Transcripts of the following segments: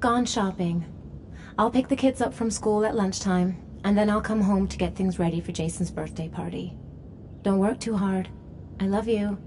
gone shopping. I'll pick the kids up from school at lunchtime, and then I'll come home to get things ready for Jason's birthday party. Don't work too hard. I love you.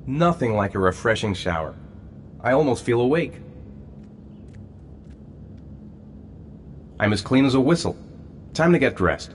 Nothing like a refreshing shower. I almost feel awake. I'm as clean as a whistle. Time to get dressed.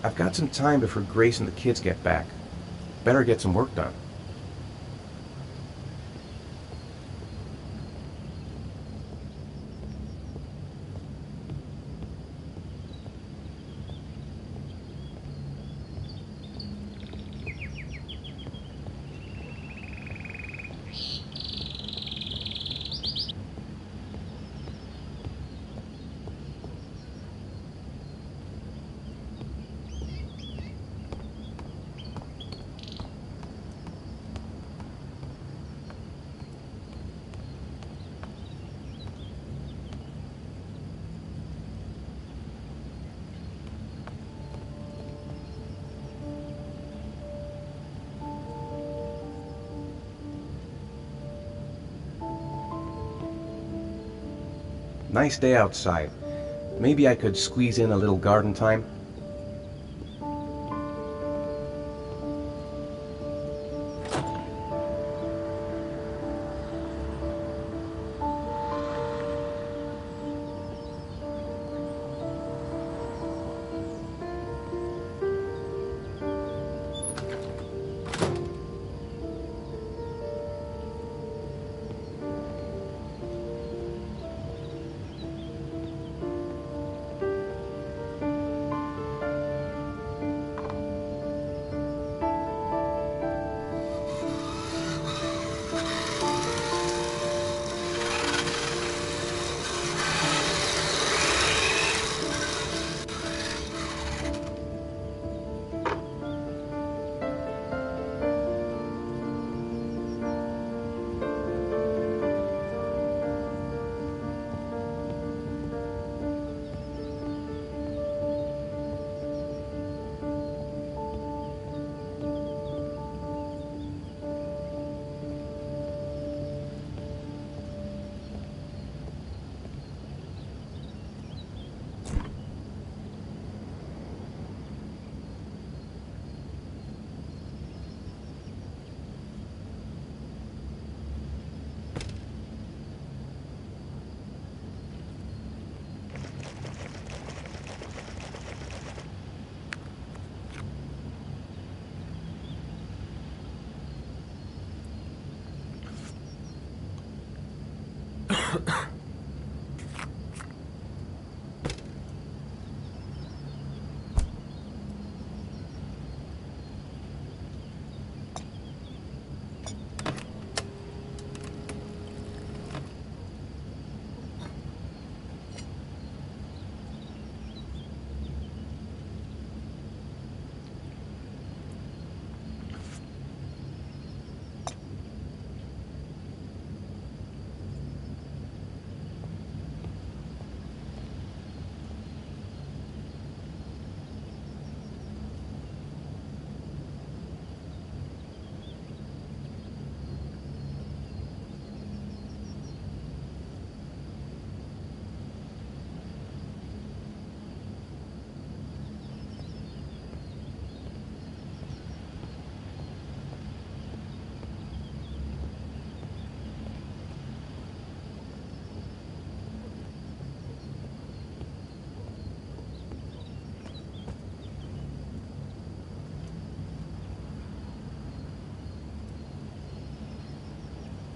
I've got some time before Grace and the kids get back. Better get some work done. Nice day outside. Maybe I could squeeze in a little garden time.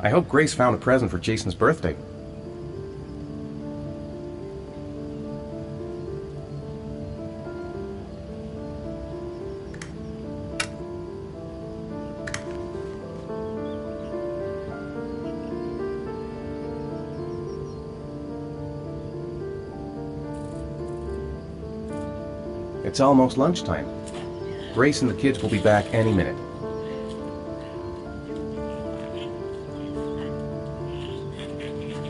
I hope Grace found a present for Jason's birthday. It's almost lunchtime. Grace and the kids will be back any minute.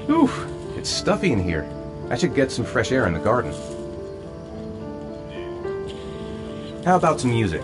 Oof, it's stuffy in here. I should get some fresh air in the garden. How about some music?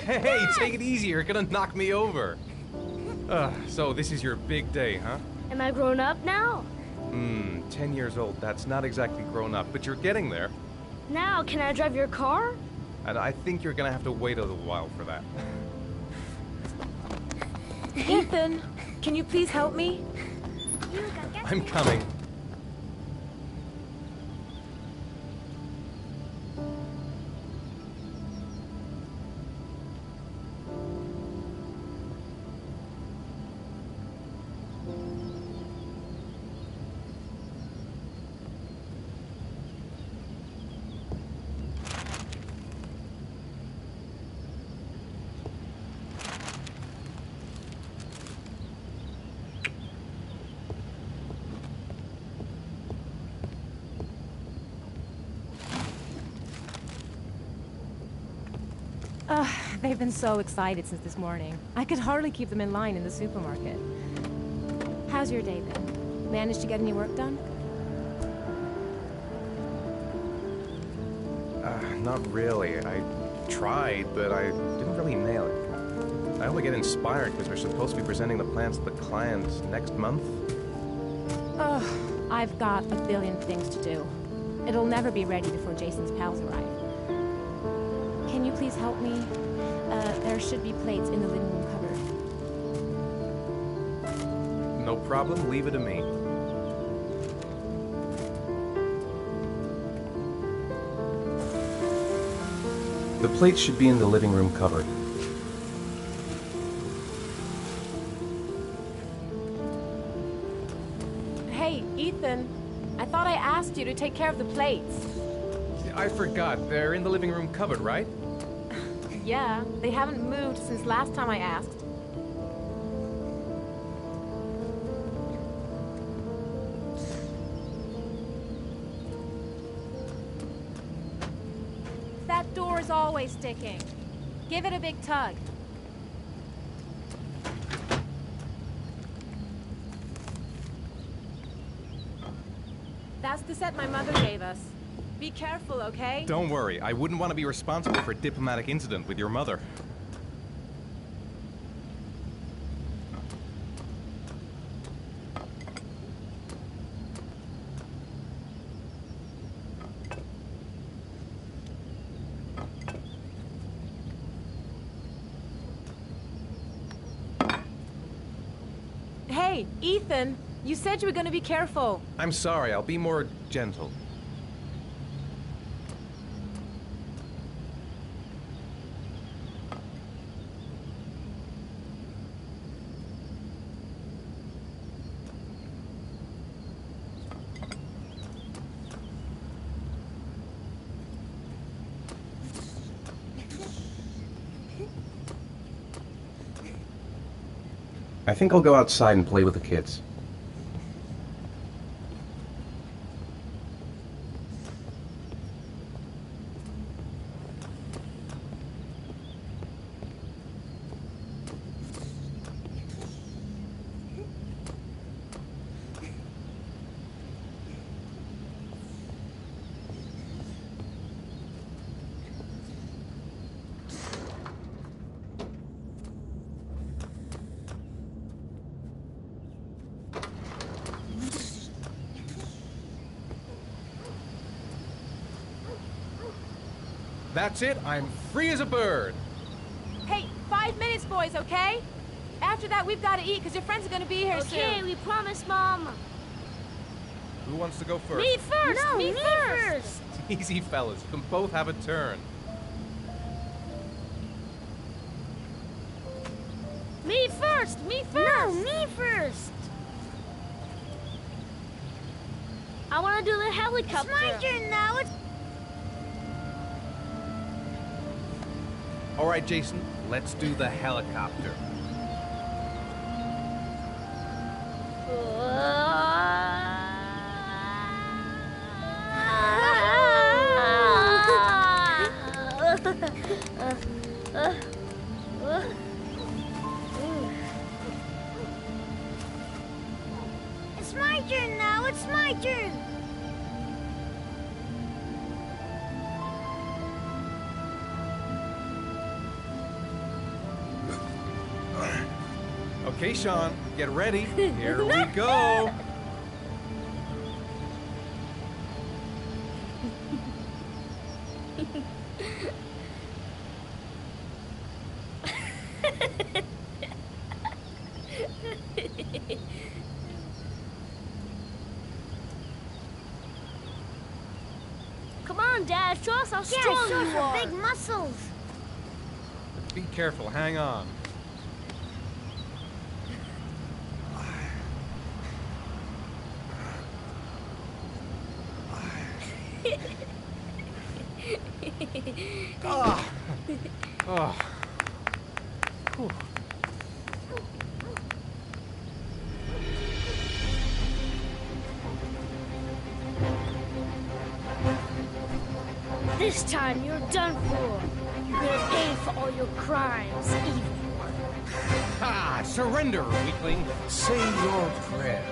Hey, take it easy, you're gonna knock me over. So this is your big day, huh? Am I grown up now? 10 years old, that's not exactly grown up, but you're getting there. Now, can I drive your car? And I think you're gonna have to wait a little while for that. Ethan, can you please help me? I'm coming. They've been so excited since this morning. I could hardly keep them in line in the supermarket. How's your day been? Managed to get any work done? Not really. I tried, but I didn't really nail it. I only get inspired because we're supposed to be presenting the plans to the clients next month. Ugh, I've got a billion things to do. It'll never be ready before Jason's pals arrive. Can you please help me? There should be plates in the living room cupboard. No problem, leave it to me. The plates should be in the living room cupboard. Hey, Ethan. I thought I asked you to take care of the plates. I forgot, they're in the living room cupboard, right? Yeah, they haven't moved since last time I asked. That door is always sticking. Give it a big tug. That's the set my mother gave us. Be careful, okay? Don't worry, I wouldn't want to be responsible for a diplomatic incident with your mother. Hey, Ethan, You said you were going to be careful. I'm sorry, I'll be more gentle. I think I'll go outside and play with the kids. That's it, I'm free as a bird. Hey, 5 minutes, boys, okay? After that, we've got to eat because your friends are going to be here soon. Okay, we promise, Mom. Who wants to go first? Me first! No, me me first! Easy, fellas. You can both have a turn. Me first! Me No, first! me first. I want to do the helicopter. It's my turn now. It's All right, Jason, let's do the helicopter. It's my turn now. It's my turn. Okay, Sean, get ready. Here we go. Come on, Dad, show us how strong Yeah, you show are. some big muscles. Be careful, hang on. Ah. Oh. Whew. This time you're done for. You're gonna pay for all your crimes, evil one. Ah, surrender, weakling. Say your prayers.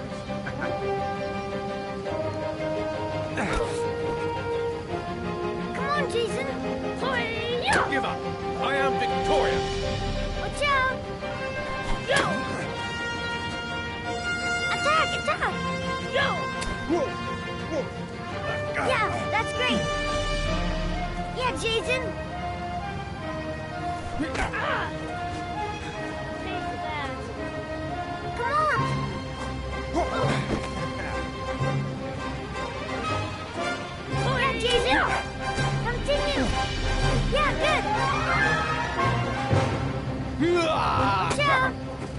Come on, Jason. Don't give up. I am victorious. Watch out. Go! Attack, attack. Go! Whoa. Whoa. Yeah, that's great. Yeah, Jason. Ah! Pay for that. Come on. Yeah, Jason. Continue. Yeah, good. Watch out.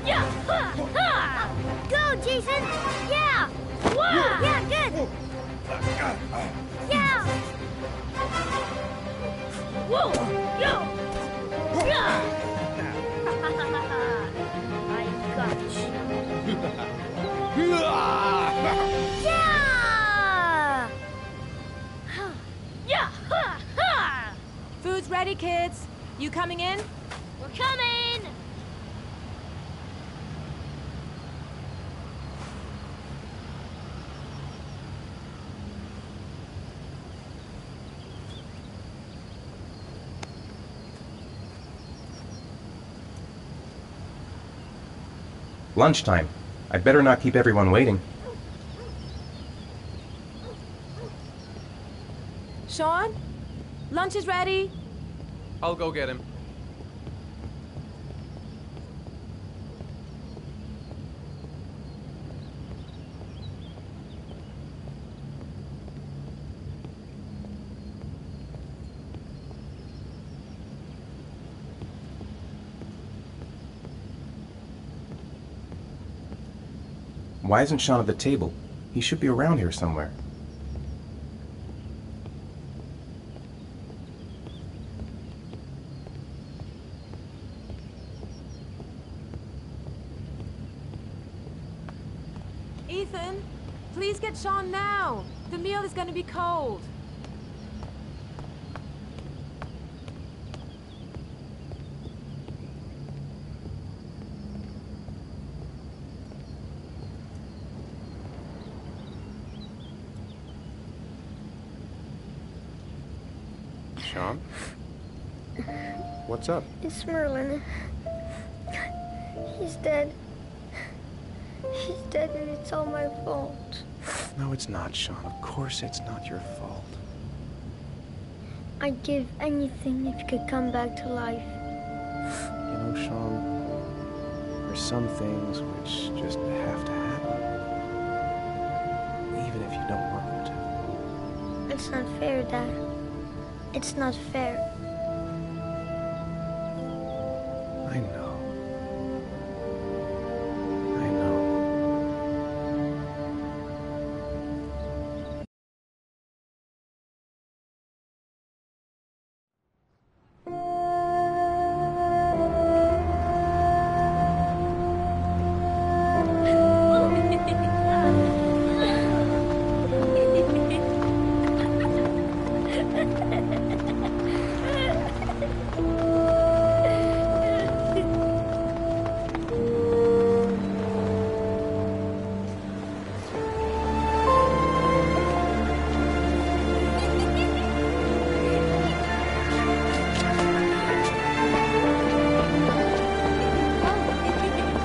Yeah! Ha! Ha! Go, Jason. Yeah. Wow! Yeah, good. Yeah. Whoa! Yo! Yeah! I got you. Yeah. Yeah! Ha! Ha! Food's ready, kids. You coming in? We're coming! Lunchtime. I'd better not keep everyone waiting. Sean? Lunch is ready. I'll go get him. Why isn't Sean at the table? He should be around here somewhere. Ethan, please get Sean now. The meal is going to be cold. Sean? What's up? It's Merlin. He's dead. He's dead and it's all my fault. No, it's not, Sean. Of course it's not your fault. I'd give anything if you could come back to life. You know, Sean, there's some things which just have to happen. Even if you don't want them It's not fair, Dad. It's not fair. to. I know. I know.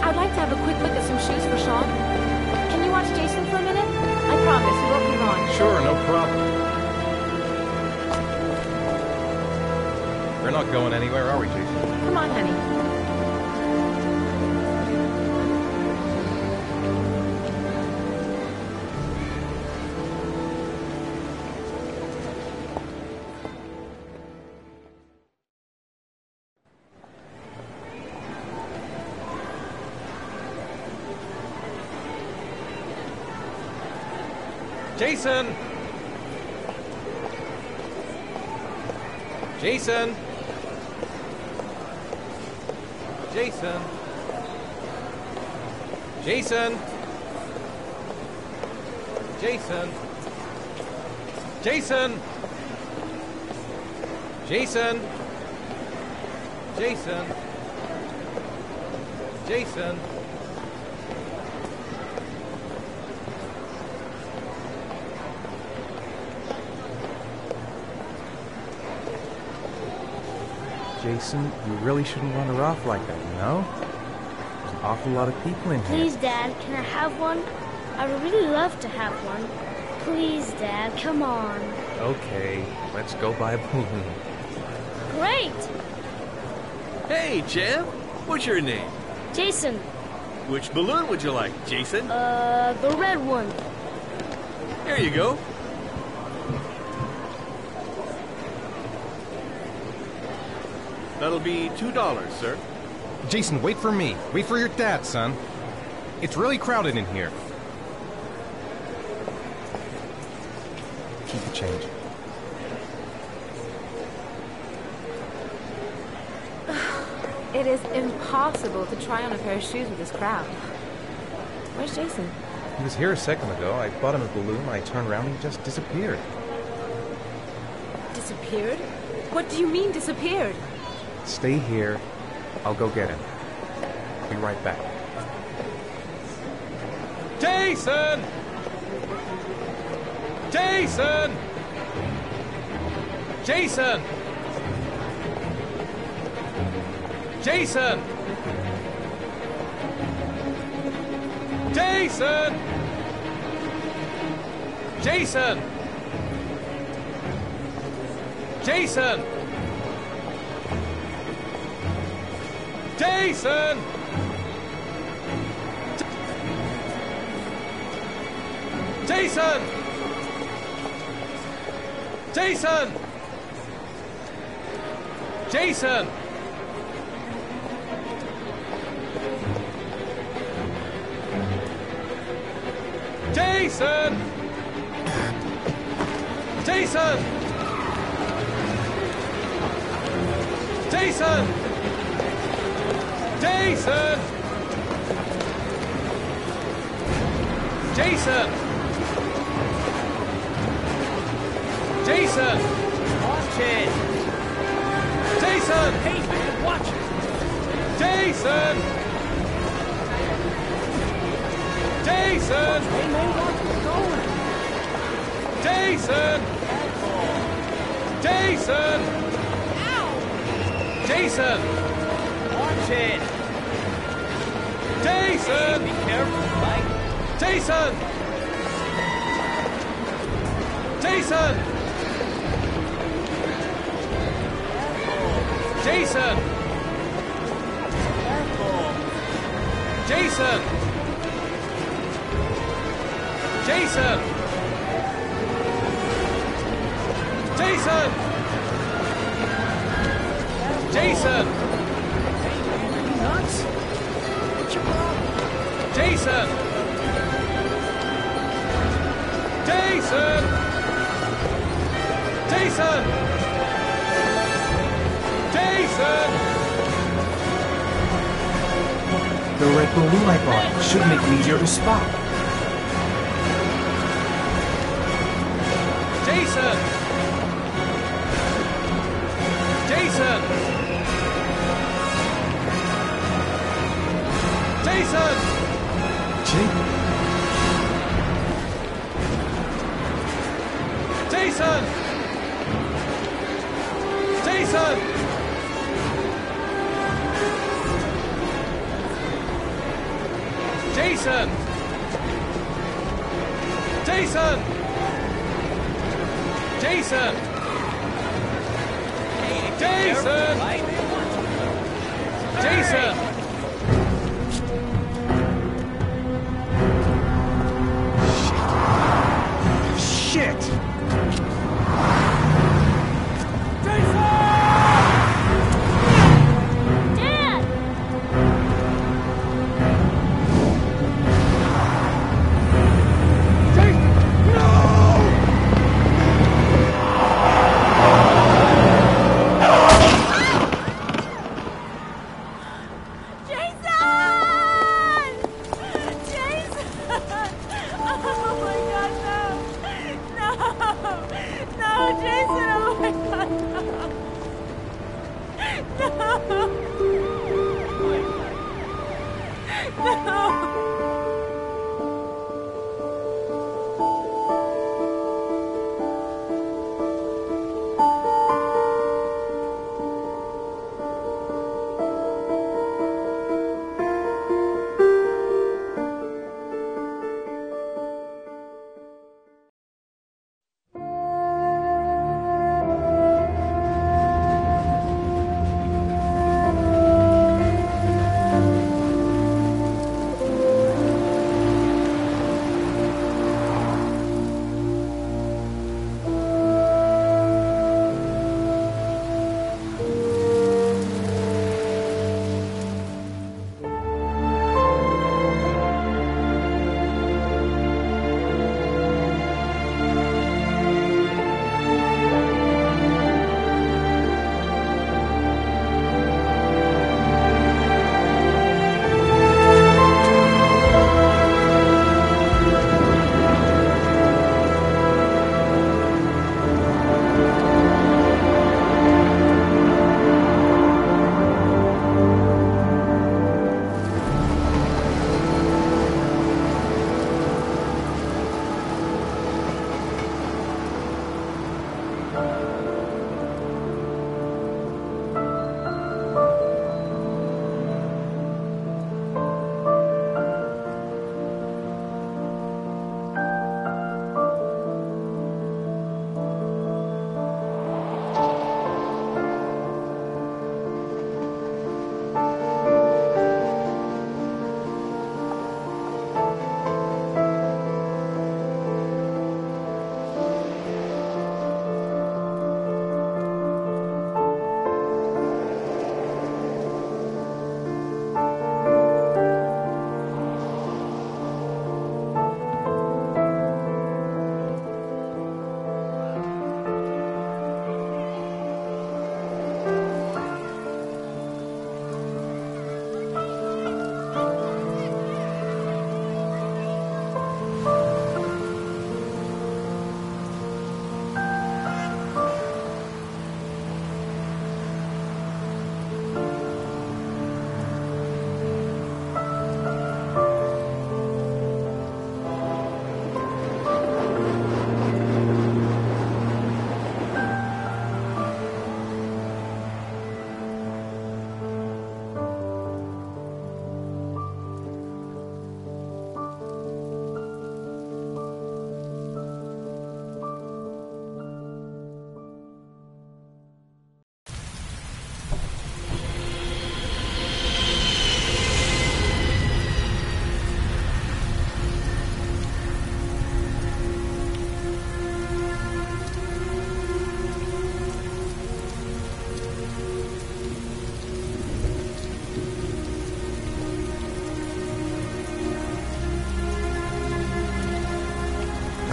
I'd like to have a quick look at some shoes for Sean. Can you watch Jason for a minute? I promise, we won't be long. Sure, no problem. We're not going anywhere, are we, Jason? Come on, honey. Jason! Jason! Jason! Jason! Jason! Jason! Jason! Jason! Jason! Jason, you really shouldn't run her off like that, you know? There's an awful lot of people in here. Please, Dad, can I have one? I would really love to have one. Please, Dad, come on. Okay, let's go buy a balloon. Great! Hey, champ. What's your name? Jason, Which balloon would you like, Jason? the red one. Here you go. That'll be $2, sir. Jason, wait for me. Wait for your dad, son. It's really crowded in here. Keep the change. It is impossible to try on a pair of shoes with this crowd. Where's Jason? He was here a second ago. I bought him a balloon. I turned around and he just disappeared. Disappeared? What do you mean disappeared? Stay here. I'll go get him. I'll be right back. Jason! Jason! Jason! Jason! Jason! Jason! Jason! Jason! Jason! Jason! Jason! Jason! Jason! Jason! Jason! Jason! Jason! Watch it! Jason! Hey, man, watch it! Jason! Jason! Hey, man, watch what's going! Jason! Jason! Ow! Jason! Watch it! Jason! Be careful, Mike. Jason! Jason! Jason! Careful! Jason! Jason! Jason! Jason! Hey, man, are you nuts? What's your problem? Jason! Jason! Jason! Jason! The red balloon I bought should make it easier to spot. Jason! Jason! Jason! Jake, Jason! Jason! Jason! Jason! Jason! Jason! Mike, watch it. Jason! shit! Dad!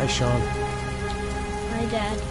Bye, Sean. Bye, Dad.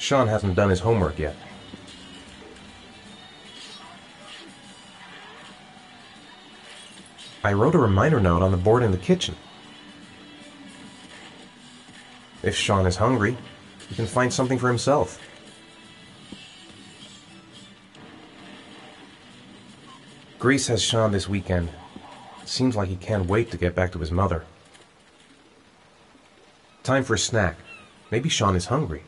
Sean hasn't done his homework yet. I wrote a reminder note on the board in the kitchen. If Sean is hungry, he can find something for himself. Grease has Sean this weekend. Seems like he can't wait to get back to his mother. Time for a snack. Maybe Sean is hungry.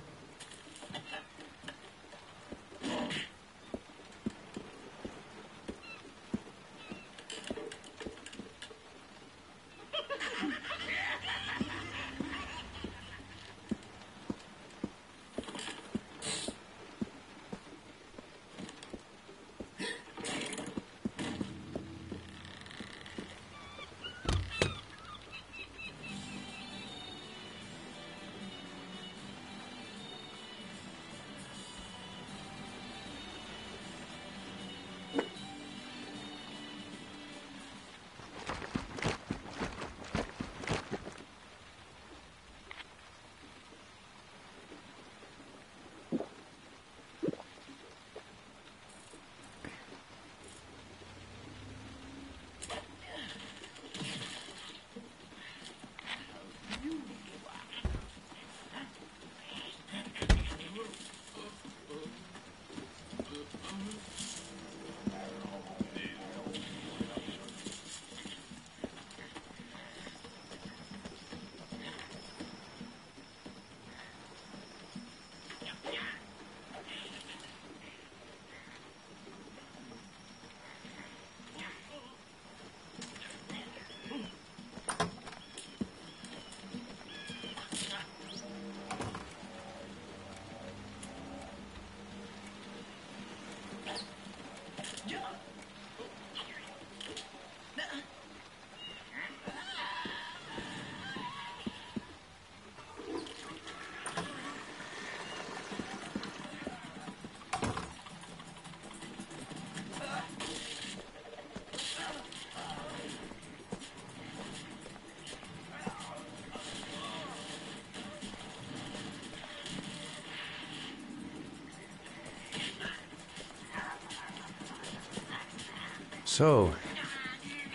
So,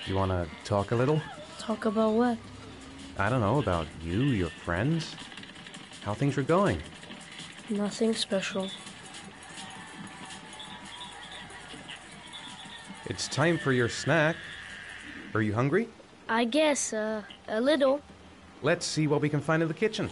you want to talk a little? Talk about what? I don't know, about you, your friends, how things are going. Nothing special. It's time for your snack. Are you hungry? I guess, a little. Let's see what we can find in the kitchen.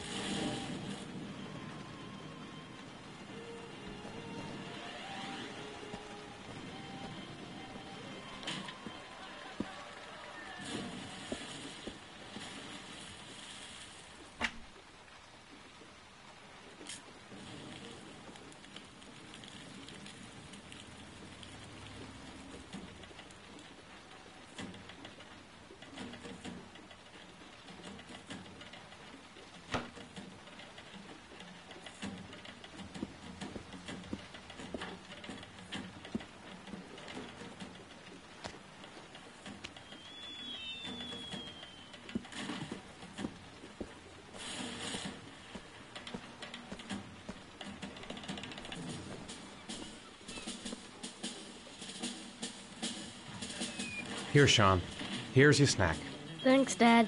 Here, Sean. Here's your snack. Thanks, Dad.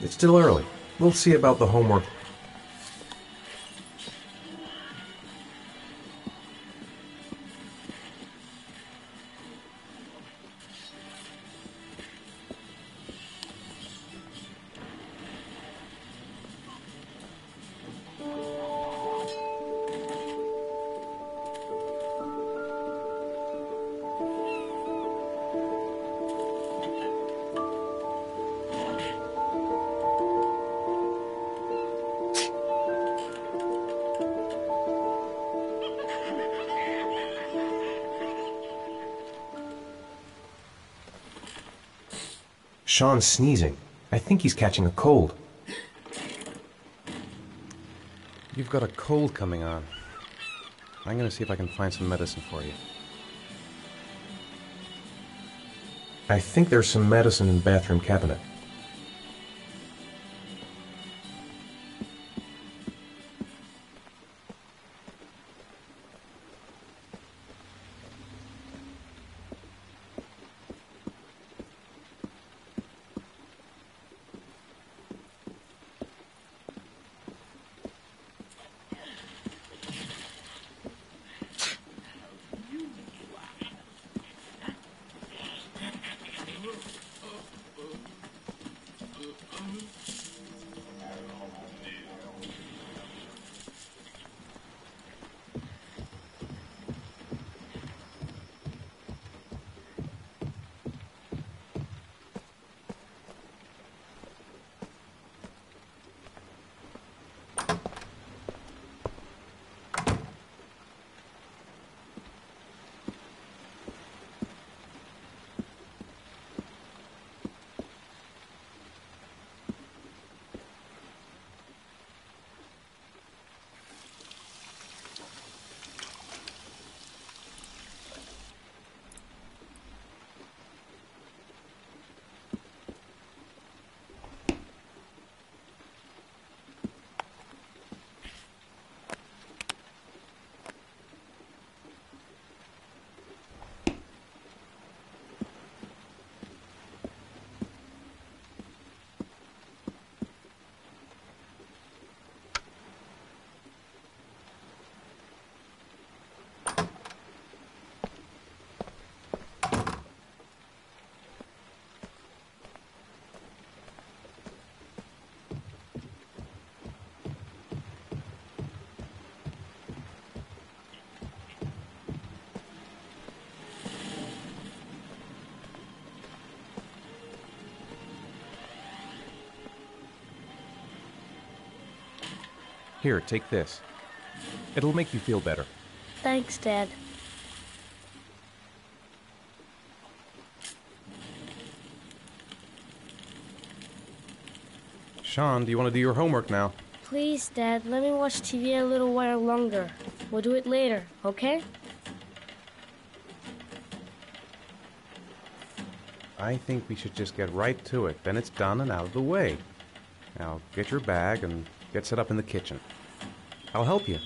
It's still early. We'll see about the homework. Sean's sneezing. I think he's catching a cold. You've got a cold coming on. I'm gonna see if I can find some medicine for you. I think there's some medicine in the bathroom cabinet. Here, take this. It'll make you feel better. Thanks, Dad. Sean, do you want to do your homework now? Please, Dad, let me watch TV a little while longer. We'll do it later, okay? I think we should just get right to it. Then it's done and out of the way. Now, get your bag and get set up in the kitchen. I'll help you.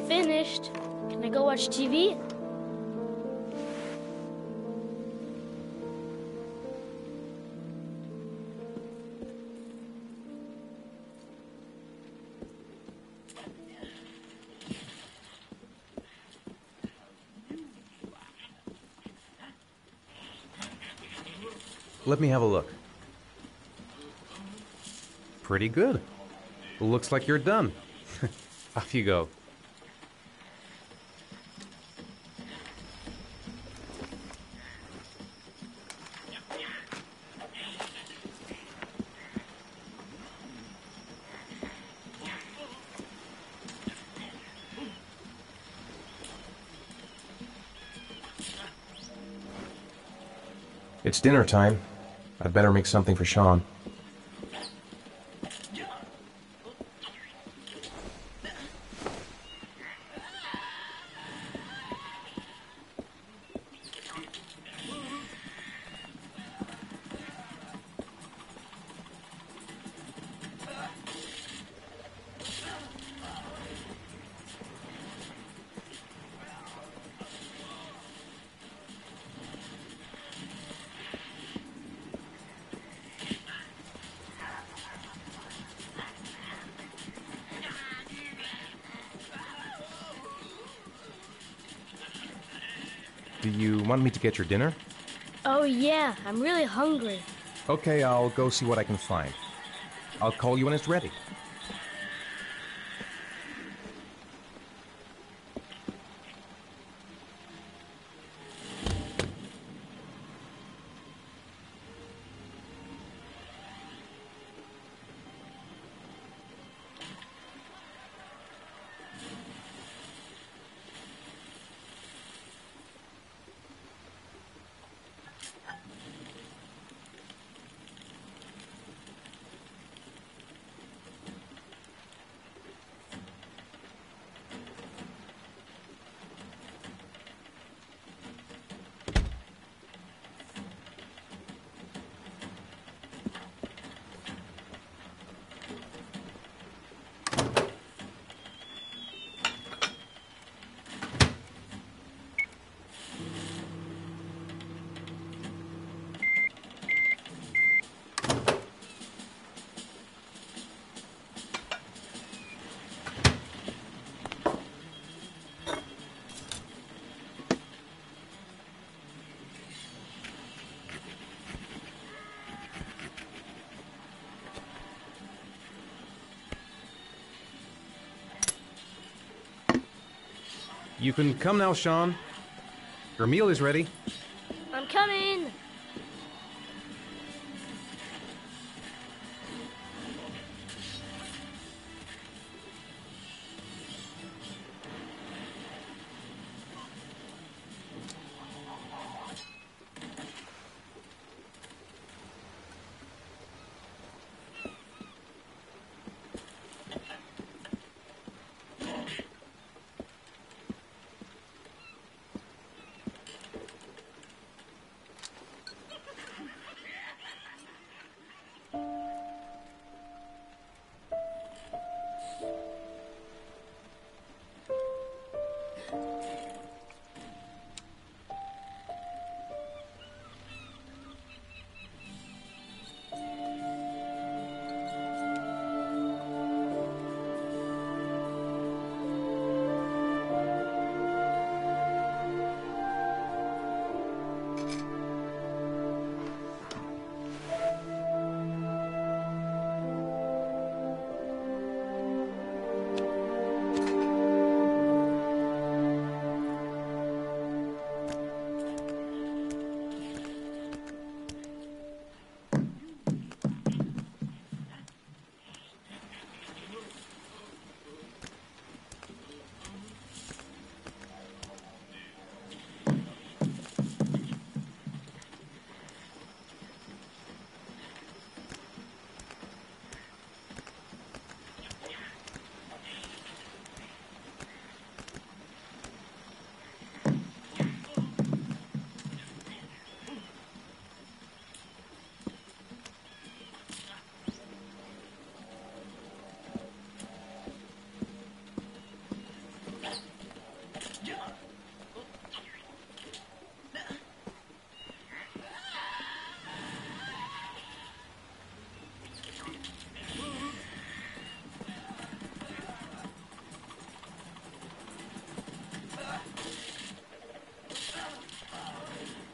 finished. Can I go watch TV? Let me have a look. Pretty good. Looks like you're done. Off you go. It's dinner time. I'd better make something for Sean. Do you want me to get your dinner? Oh yeah, I'm really hungry. Okay, I'll go see what I can find. I'll call you when it's ready. You can come now, Sean. Your meal is ready. I'm coming!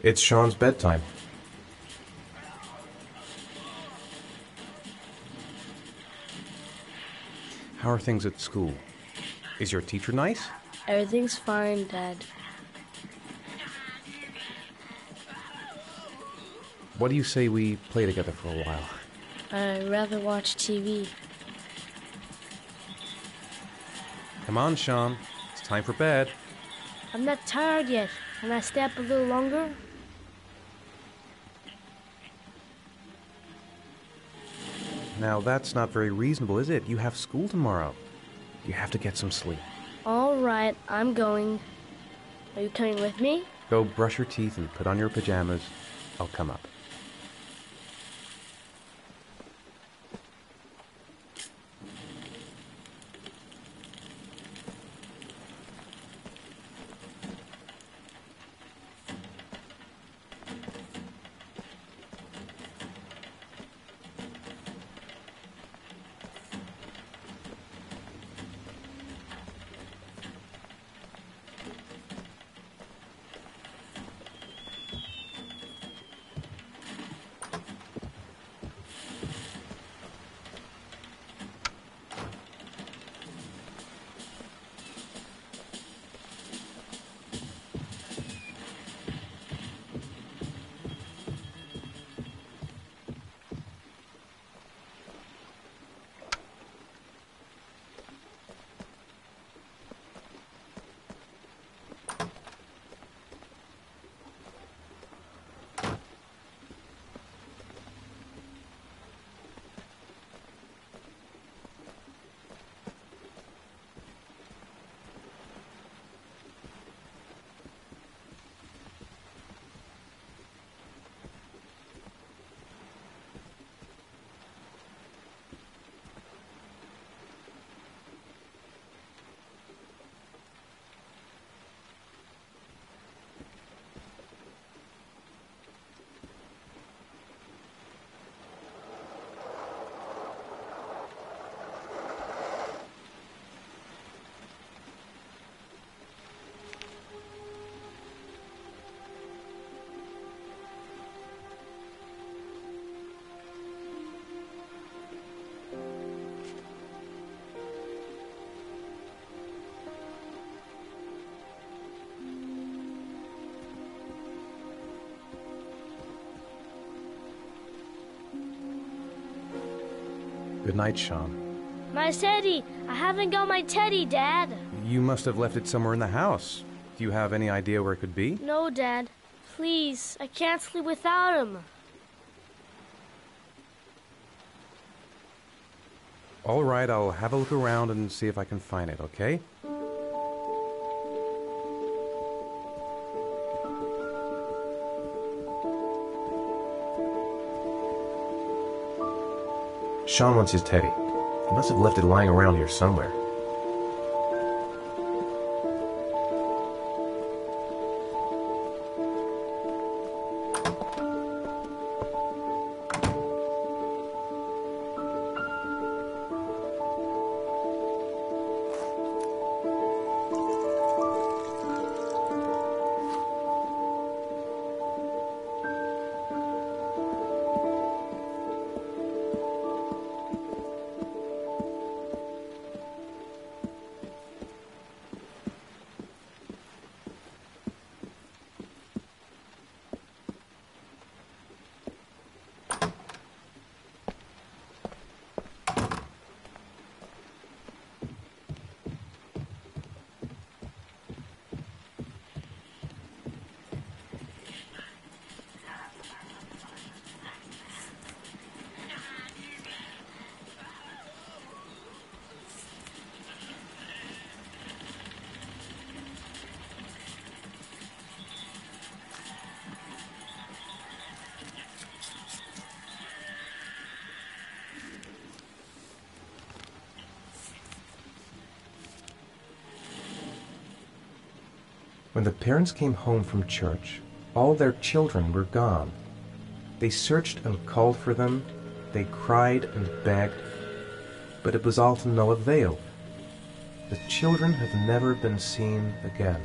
It's Sean's bedtime. How are things at school? Is your teacher nice? Everything's fine, Dad. What do you say we play together for a while? I'd rather watch TV. Come on, Sean. It's time for bed. I'm not tired yet. Can I stay up a little longer? Now, that's not very reasonable, is it? You have school tomorrow. You have to get some sleep. All right, I'm going. Are you coming with me? Go brush your teeth and put on your pajamas. I'll come up. Good night, Sean. My teddy! I haven't got my teddy, Dad. You must have left it somewhere in the house. Do you have any idea where it could be? No, Dad. Please, I can't sleep without him. All right, I'll have a look around and see if I can find it, okay? Sean wants his teddy. He must have left it lying around here somewhere. When the parents came home from church, all their children were gone. They searched and called for them, they cried and begged, but it was all to no avail. The children have never been seen again.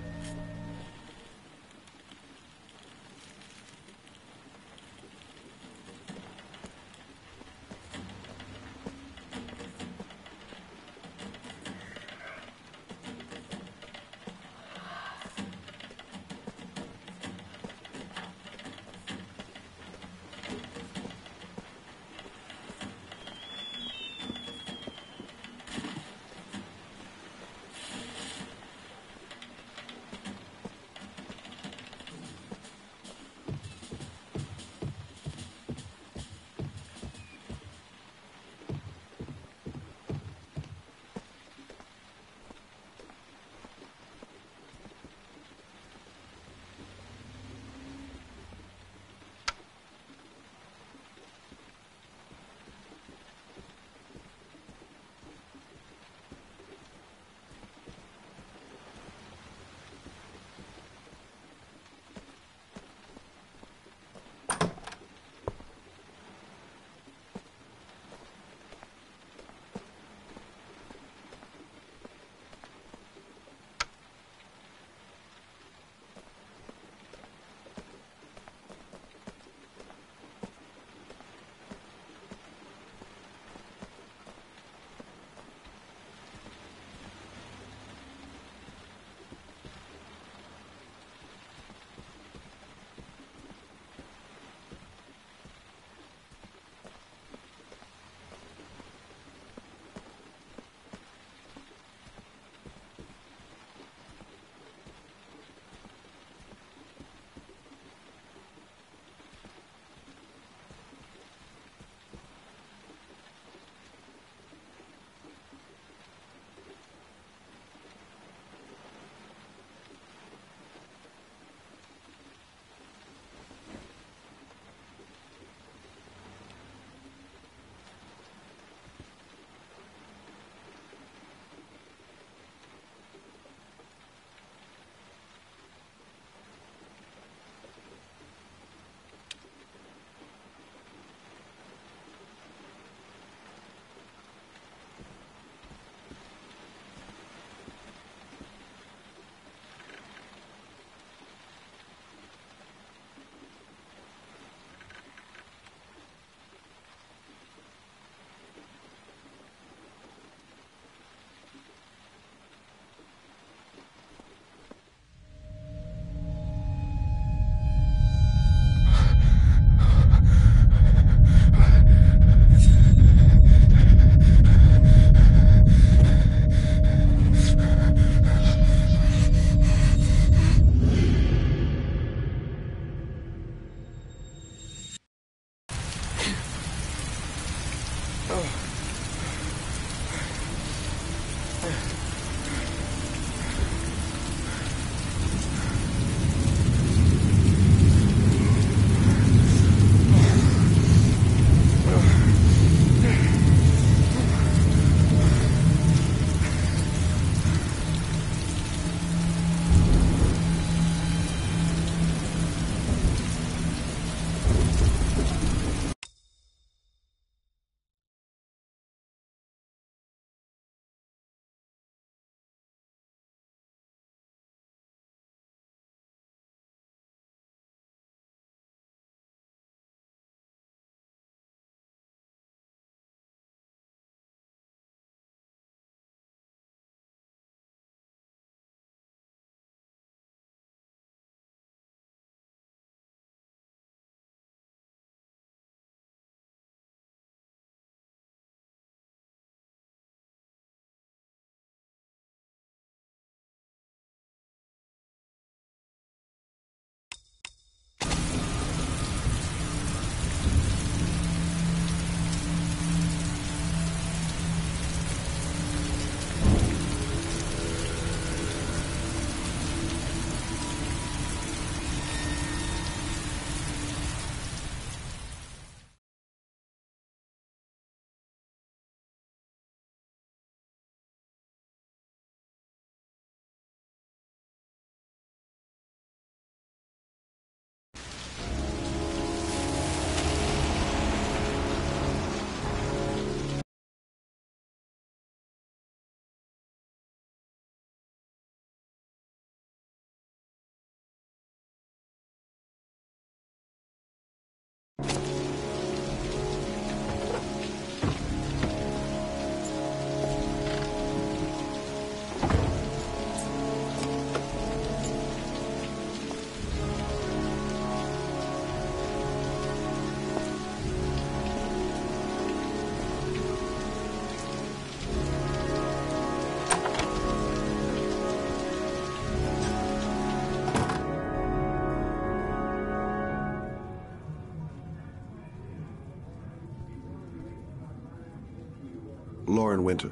Lauren Winter.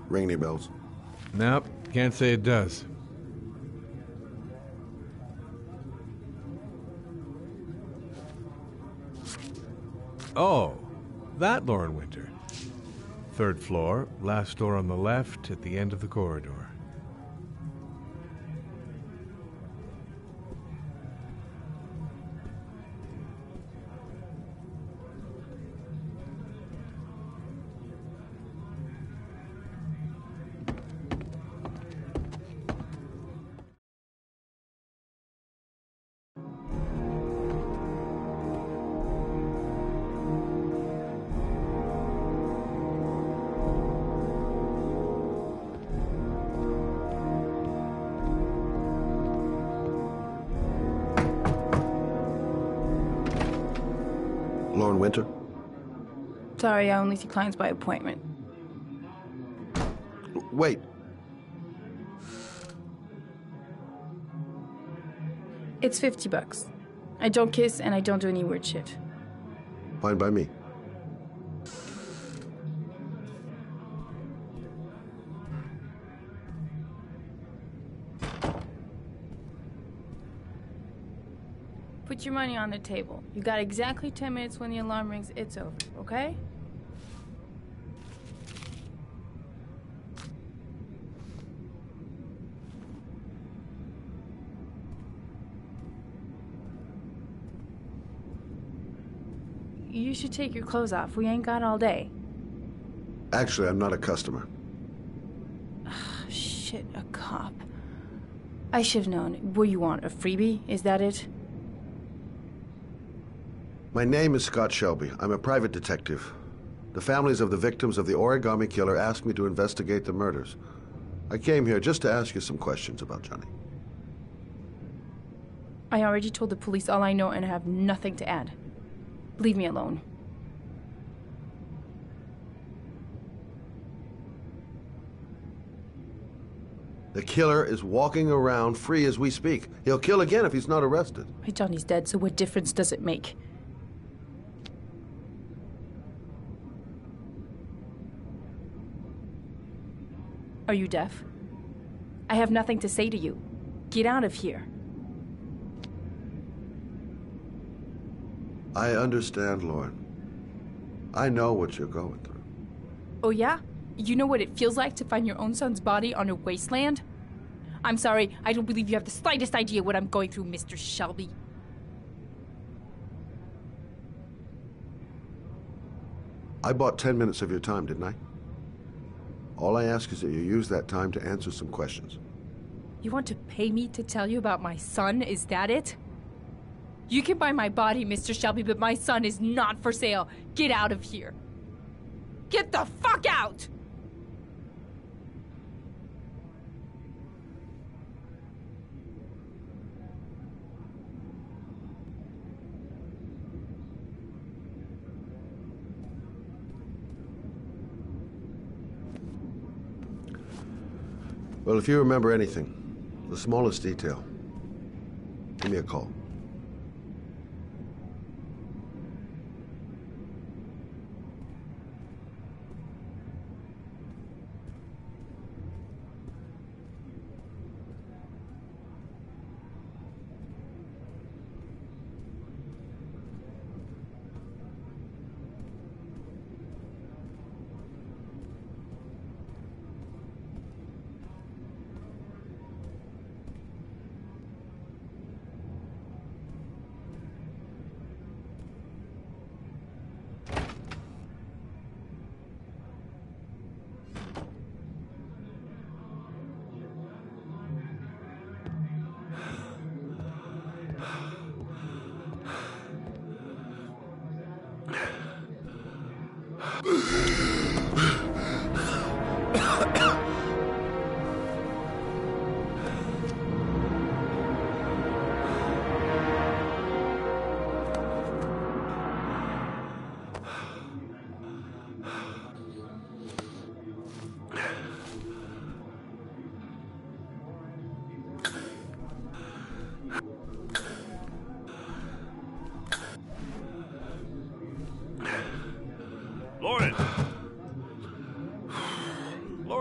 Ring any bells? Nope, can't say it does. Oh, that Lauren Winter. 3rd floor, last door on the left at the end of the corridor. Lauren Winter? Sorry, I only see clients by appointment. Wait. It's $50. I don't kiss and I don't do any weird shit. Fine by me. Put your money on the table. You got exactly 10 minutes. When the alarm rings, it's over, okay? You should take your clothes off. We ain't got all day. Actually, I'm not a customer. Shit, a cop. I should've known. What do you want, a freebie? Is that it? My name is Scott Shelby. I'm a private detective. The families of the victims of the origami killer asked me to investigate the murders. I came here just to ask you some questions about Johnny. I already told the police all I know and I have nothing to add. Leave me alone. The killer is walking around free as we speak. He'll kill again if he's not arrested. My Johnny's dead, so what difference does it make? Are you deaf? I have nothing to say to you. Get out of here. I understand, Lauren. I know what you're going through. Oh yeah? You know what it feels like to find your own son's body on a wasteland? I'm sorry, I don't believe you have the slightest idea what I'm going through, Mr. Shelby. I bought 10 minutes of your time, didn't I? All I ask is that you use that time to answer some questions. You want to pay me to tell you about my son? Is that it? You can buy my body, Mr. Shelby, but my son is not for sale. Get out of here. Get the fuck out! Well, if you remember anything, the smallest detail, give me a call.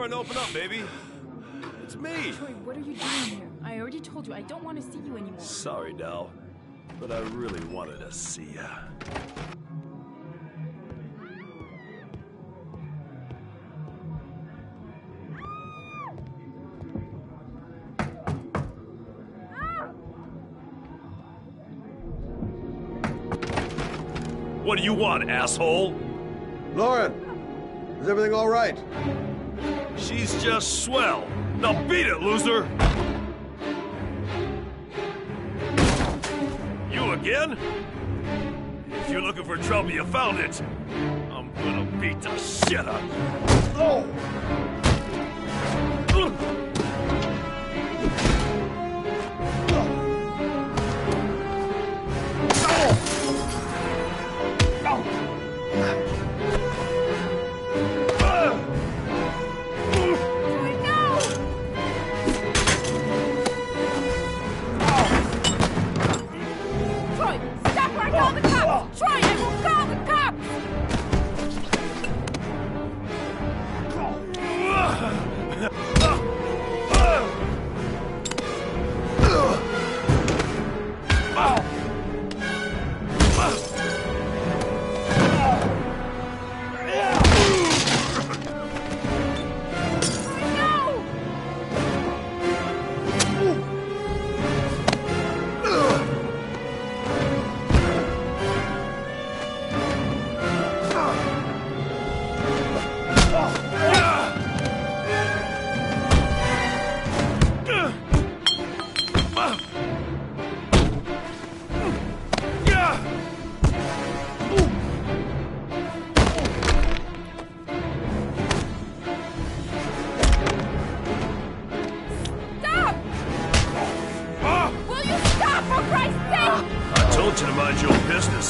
door and open up, baby. It's me. Troy, what are you doing here? I already told you I don't want to see you anymore. Sorry, Dal, but I really wanted to see ya. What do you want, asshole? Lauren, is everything all right? She's just swell. Now beat it, loser! You again? If you're looking for trouble, you found it. I'm gonna beat the shit out of you. Oh!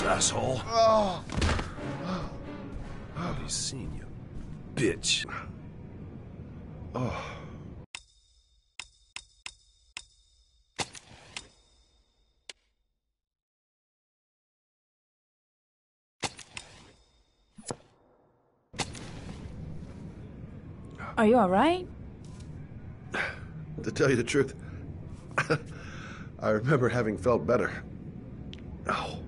Asshole. Nobody's seen you, bitch. Oh. Are you all right? To tell you the truth, I remember having felt better. Oh.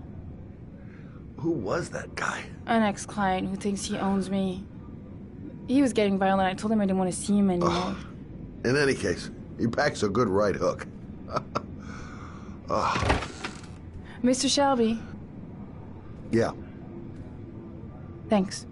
Who was that guy? An ex-client who thinks he owns me. He was getting violent. I told him I didn't want to see him anymore. In any case, he packs a good right hook. Mr. Shelby. Yeah. Thanks.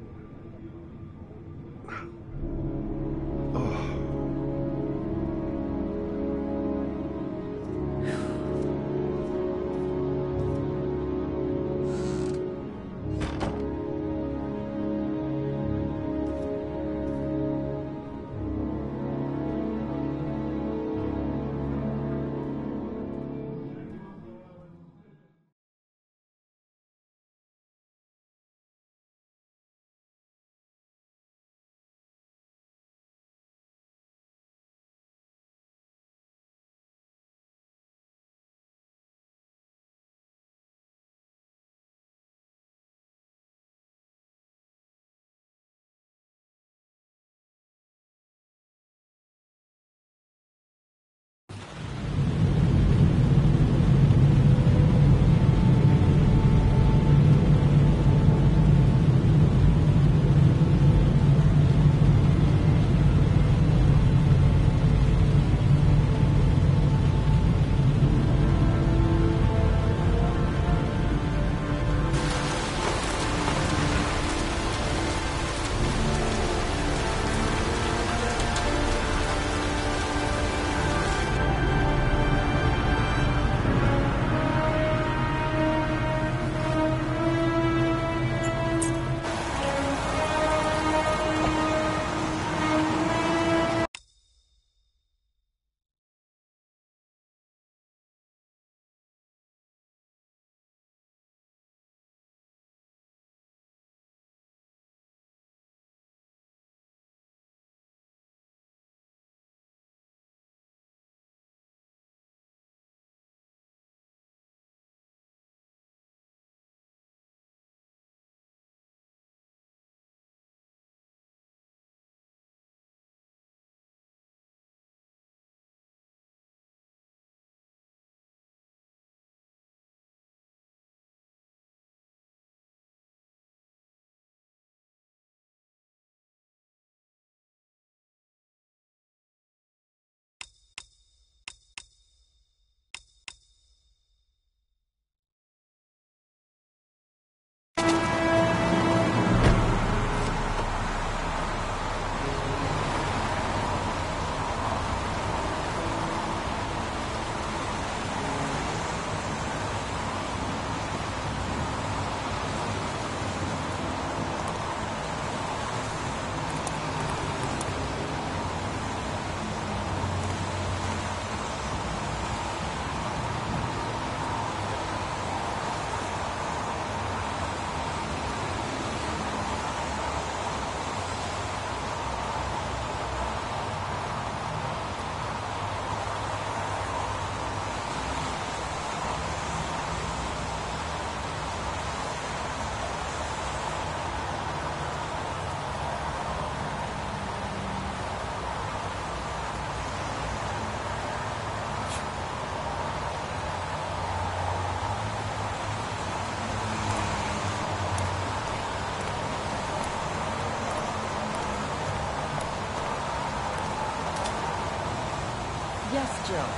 Yes, Jill.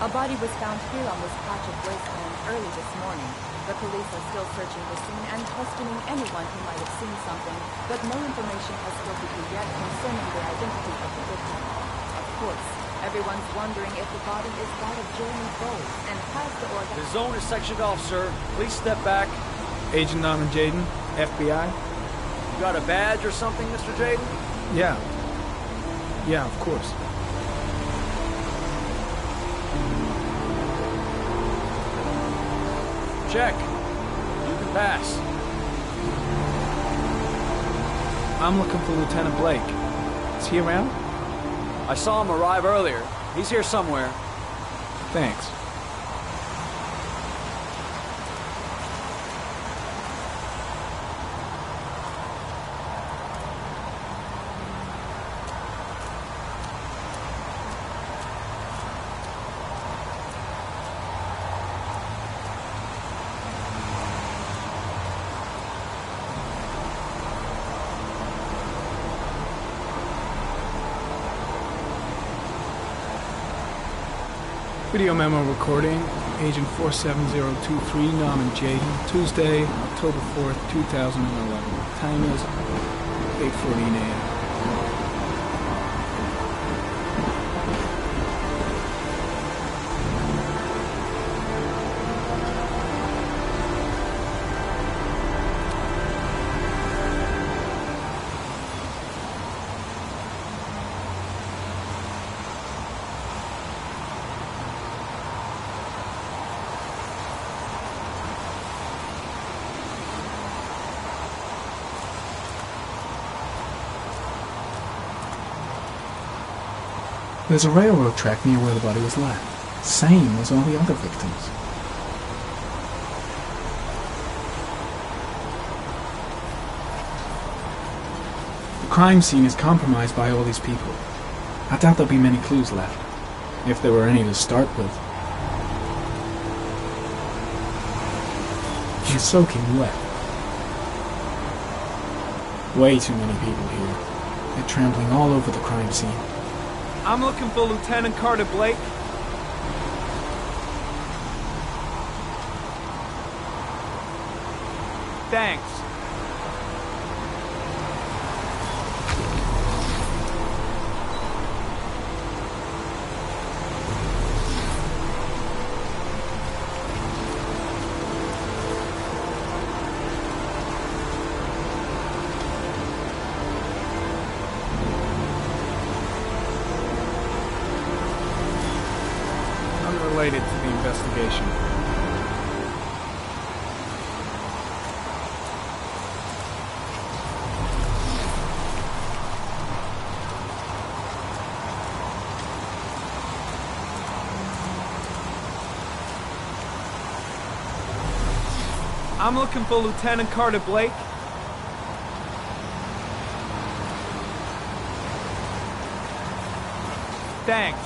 A body was found here on this patch of wasteland early this morning. The police are still searching the scene and questioning anyone who might have seen something, but no information has filtered yet concerning the identity of the victim. Of course, everyone's wondering if the body is that of Jeremy Bowles, and has the organ... The zone is sectioned off, sir. Please step back. Agent Norman Jaden, FBI. You got a badge or something, Mr. Jaden? Yeah. Yeah, of course. Check. You can pass. I'm looking for Lieutenant Blake. Is he around? I saw him arrive earlier. He's here somewhere. Thanks. Video memo recording, Agent 47023, Norman Jaden, Tuesday, October 4th, 2011. Time is 8:14 a.m. There's a railroad track near where the body was left. Same as all the other victims. The crime scene is compromised by all these people. I doubt there'll be many clues left, if there were any to start with. It's soaking wet. Way too many people here. They're trampling all over the crime scene. I'm looking for Lieutenant Carter Blake. Thanks. Unrelated to the investigation. I'm looking for Lieutenant Carter Blake. Thanks.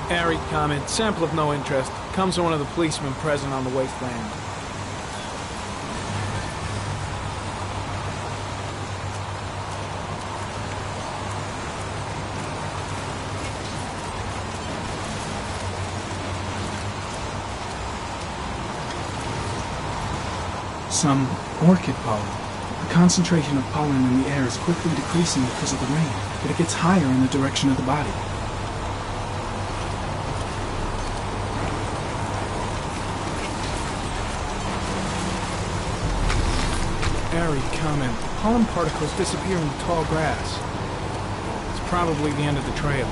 Airy comment, sample of no interest. Comes from one of the policemen present on the wasteland. Some orchid pollen. The concentration of pollen in the air is quickly decreasing because of the rain, but it gets higher in the direction of the body. Airy comment. Pollen particles disappear in the tall grass. It's probably the end of the trail.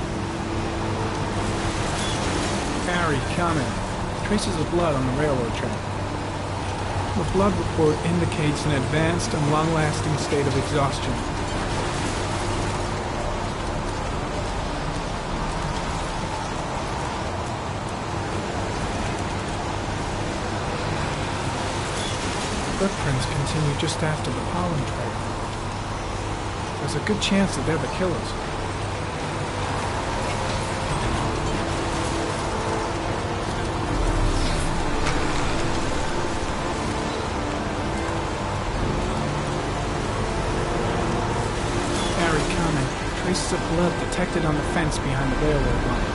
Airy comment. Traces of blood on the railroad track. The blood report indicates an advanced and long-lasting state of exhaustion. lines continue just after the pollen trail. There's a good chance that they're the killers. Traces of blood detected on the fence behind the railroad line.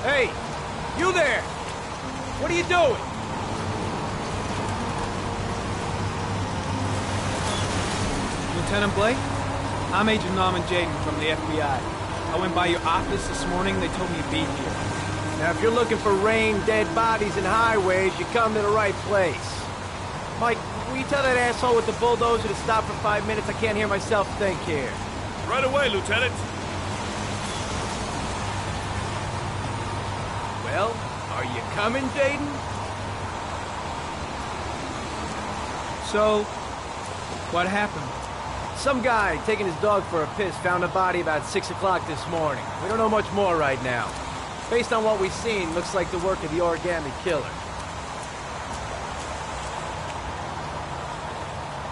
Hey, you there! What are you doing? Lieutenant Blake? I'm Agent Norman Jaden from the FBI. I went by your office this morning, they told me you'd be here. Now, if you're looking for rain, dead bodies, and highways, you come to the right place. Mike, will you tell that asshole with the bulldozer to stop for 5 minutes? I can't hear myself think here. Right away, Lieutenant. Well, are you coming, Jaden? So, what happened? Some guy taking his dog for a piss found a body about 6 o'clock this morning. We don't know much more right now. Based on what we've seen, looks like the work of the origami killer.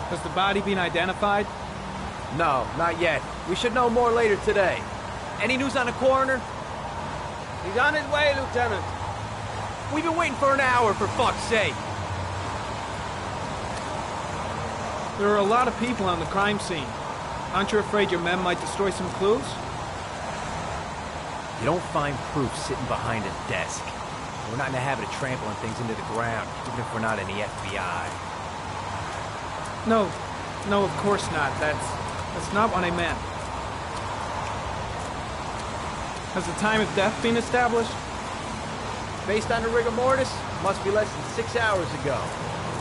Has the body been identified? No, not yet. We should know more later today. Any news on the coroner? He's on his way, Lieutenant. We've been waiting for an hour, for fuck's sake. There are a lot of people on the crime scene. Aren't you afraid your men might destroy some clues? You don't find proof sitting behind a desk. We're not in the habit of trampling things into the ground, even if we're not in the FBI. No, of course not. That's not what I meant. Has the time of death been established? Based on the rigor mortis, must be less than 6 hours ago.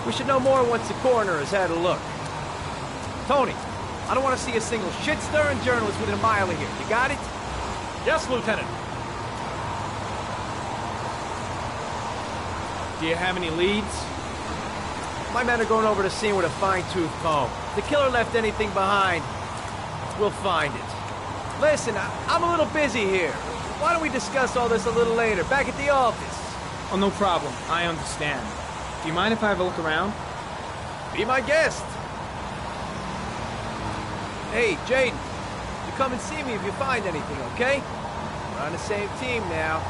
We should know more once the coroner has had a look. Tony, I don't want to see a single shit-stirring journalist within a mile of here. You got it? Yes, Lieutenant. Do you have any leads? My men are going over the scene with a fine-tooth comb. If the killer left anything behind, we'll find it. Listen, I'm a little busy here. Why don't we discuss all this a little later, back at the office? Oh, no problem. I understand. Do you mind if I have a look around? Be my guest. Hey, Jaden, you come and see me if you find anything, okay? We're on the same team now.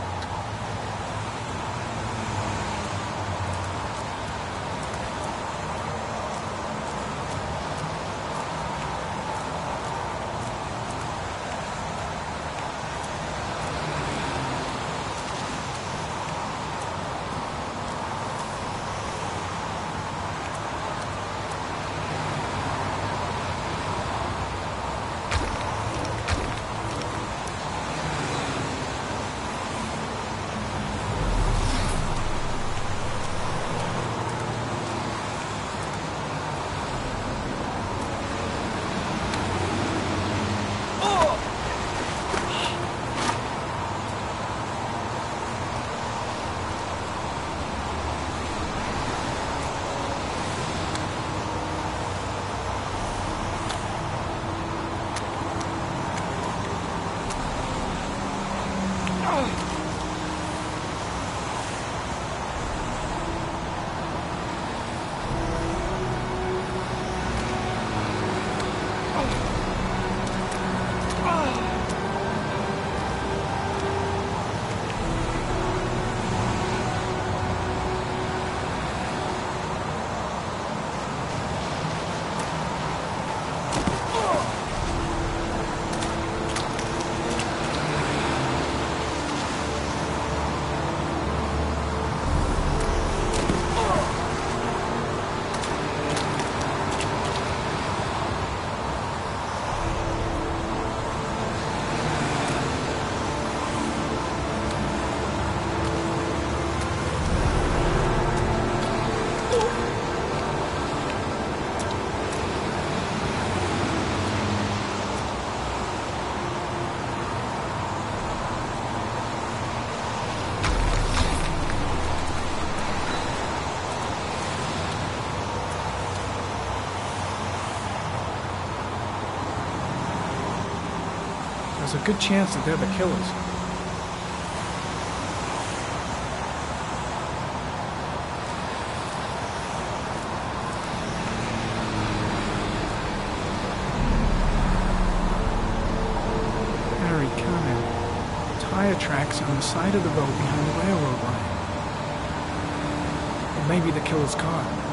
There's a good chance that they're the killers. Harry, Connor. Tire tracks on the side of the road behind the railroad line. Or maybe the killer's car.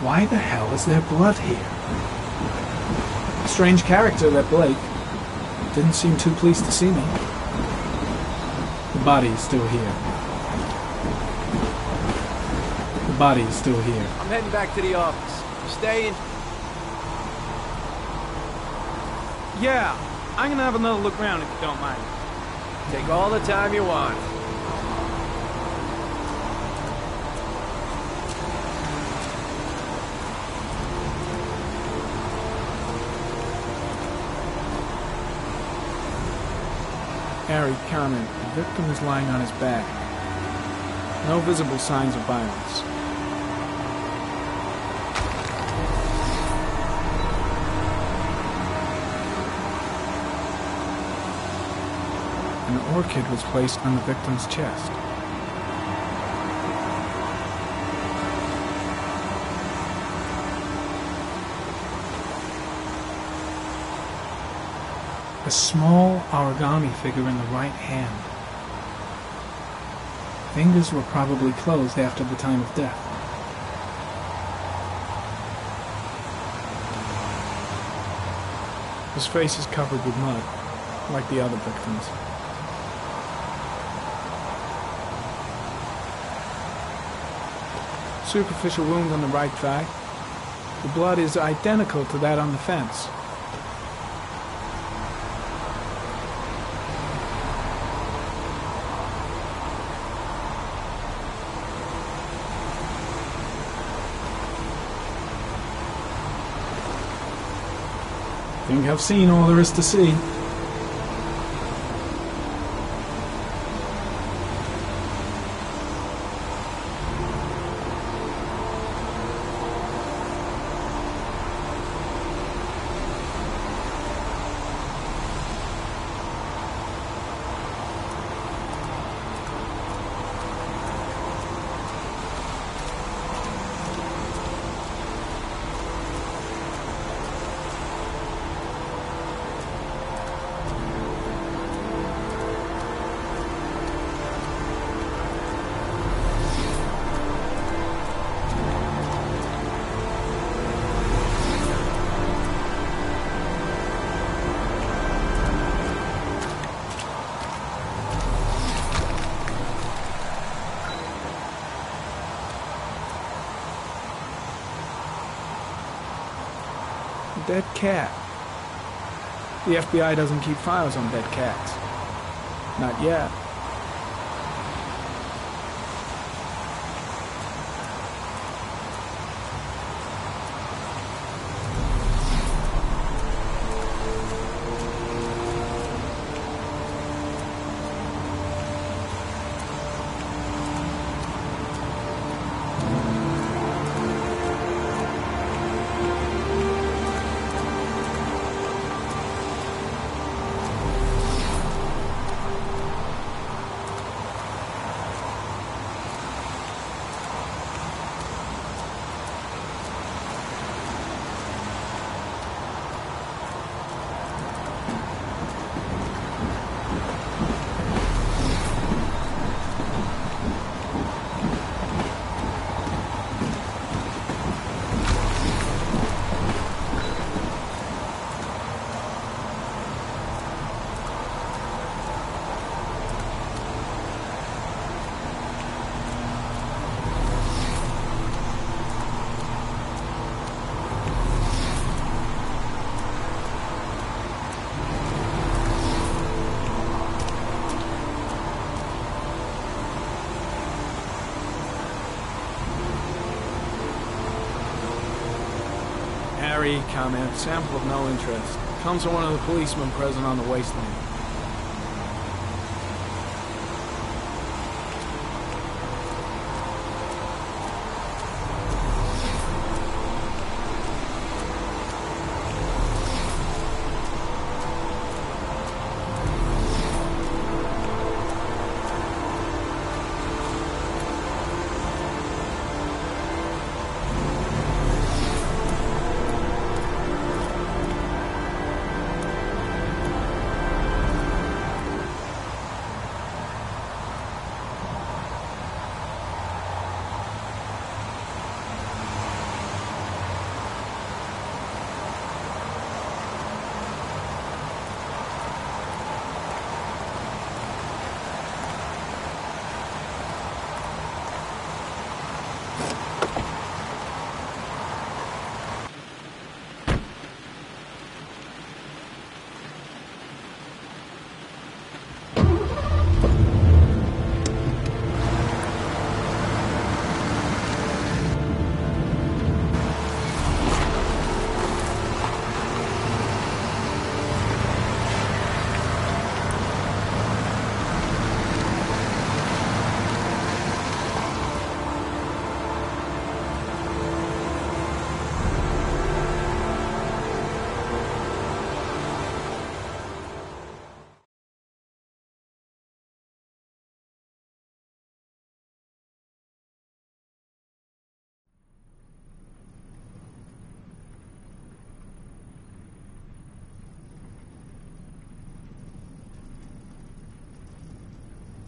Why the hell is there blood here? Strange character, that Blake. Didn't seem too pleased to see me. The body is still here. The body is still here. I'm heading back to the office. Staying? Yeah, I'm gonna have another look around if you don't mind. Take all the time you want. Harry, comment. The victim is lying on his back. No visible signs of violence. An orchid was placed on the victim's chest. A small origami figure in the right hand. Fingers were probably closed after the time of death. His face is covered with mud, like the other victims. Superficial wound on the right thigh. The blood is identical to that on the fence. I think I've seen all there is to see. A dead cat. The FBI doesn't keep files on dead cats. Not yet. Comment, sample of no interest. Comes from one of the policemen present on the wasteland.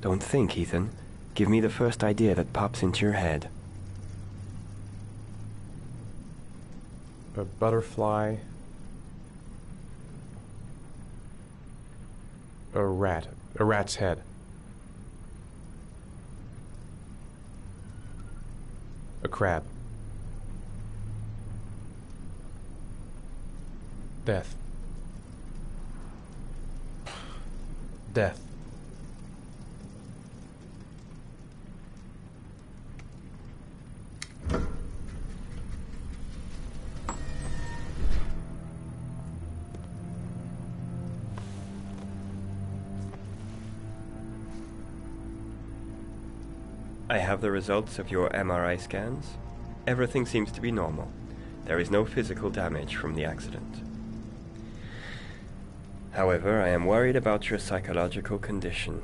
Don't think, Ethan. Give me the first idea that pops into your head. A butterfly. A rat. A rat's head. A crab. Death. Death. I have the results of your MRI scans. Everything seems to be normal. There is no physical damage from the accident. However, I am worried about your psychological condition.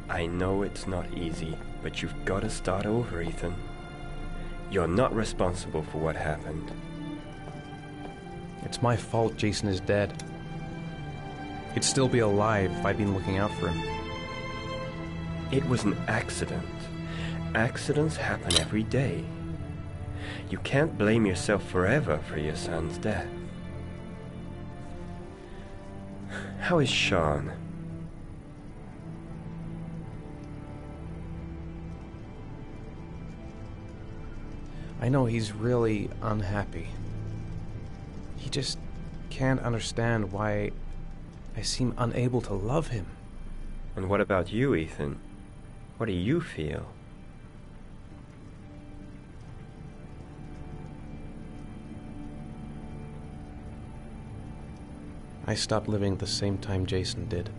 I know it's not easy, but you've got to start over, Ethan. You're not responsible for what happened. It's my fault Jason is dead. He'd still be alive if I'd been looking out for him. It was an accident. Accidents happen every day. You can't blame yourself forever for your son's death. How is Sean? I know he's really unhappy. just can't understand why I seem unable to love him. And what about you, Ethan? What do you feel? I stopped living at the same time Jason did.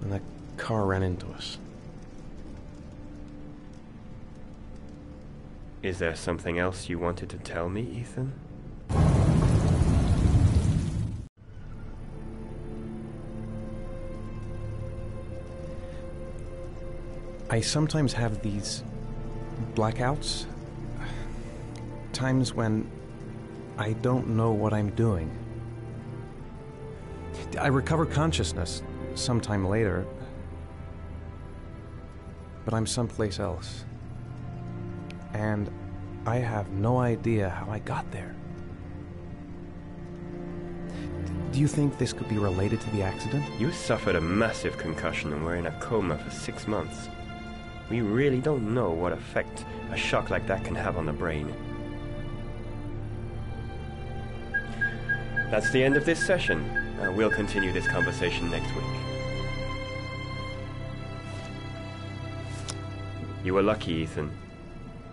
And that car ran into us. Is there something else you wanted to tell me, Ethan? I sometimes have these blackouts. Times when I don't know what I'm doing. I recover consciousness sometime later, but I'm someplace else. And I have no idea how I got there. Do you think this could be related to the accident? You suffered a massive concussion and were in a coma for 6 months. We really don't know what effect a shock like that can have on the brain. That's the end of this session. We'll continue this conversation next week. You were lucky, Ethan.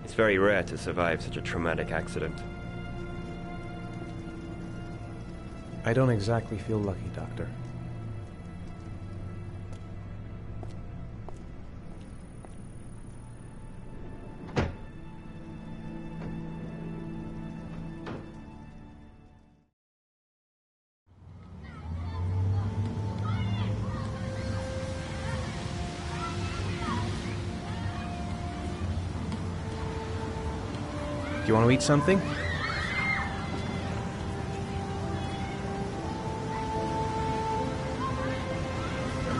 It's very rare to survive such a traumatic accident. I don't exactly feel lucky, Doctor. Do you want to eat something?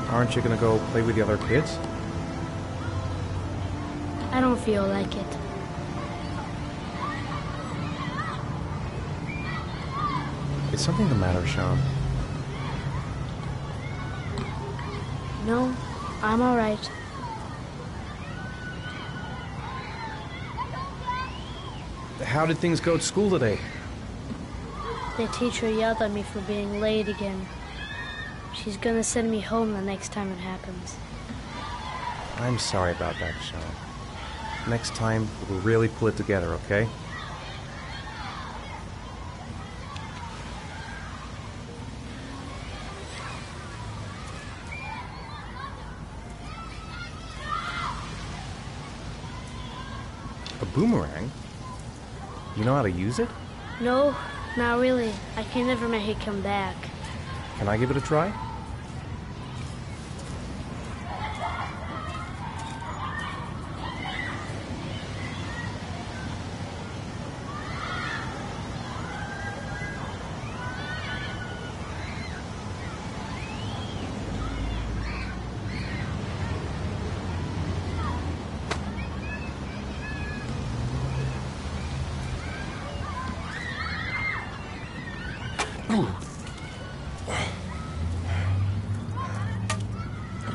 Aren't you going to go play with the other kids? I don't feel like it. Is something the matter, Sean? No, I'm all right. How did things go at school today? The teacher yelled at me for being late again. She's gonna send me home the next time it happens. I'm sorry about that, Sean. Next time, we'll really pull it together, okay? A boomerang? You know how to use it? No, not really. I can never make it come back. Can I give it a try?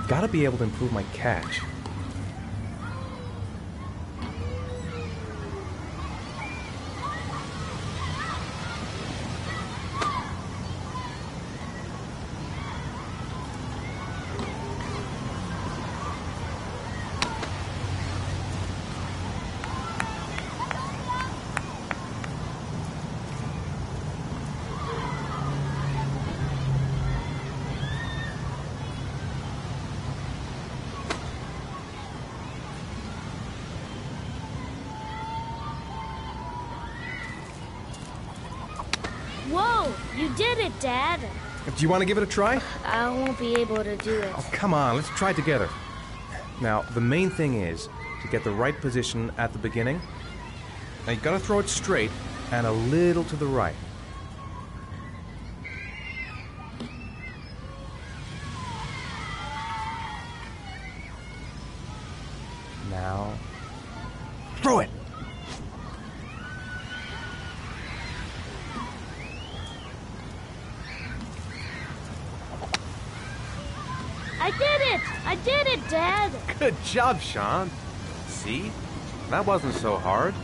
Gotta be able to improve my catch. Whoa! You did it, Dad! Do you want to give it a try? I won't be able to do it. Oh, come on, let's try it together. Now, the main thing is to get the right position at the beginning. Now, you gotta throw it straight and a little to the right. Now, throw it! I did it! I did it, Dad! Good job, Sean. See? That wasn't so hard.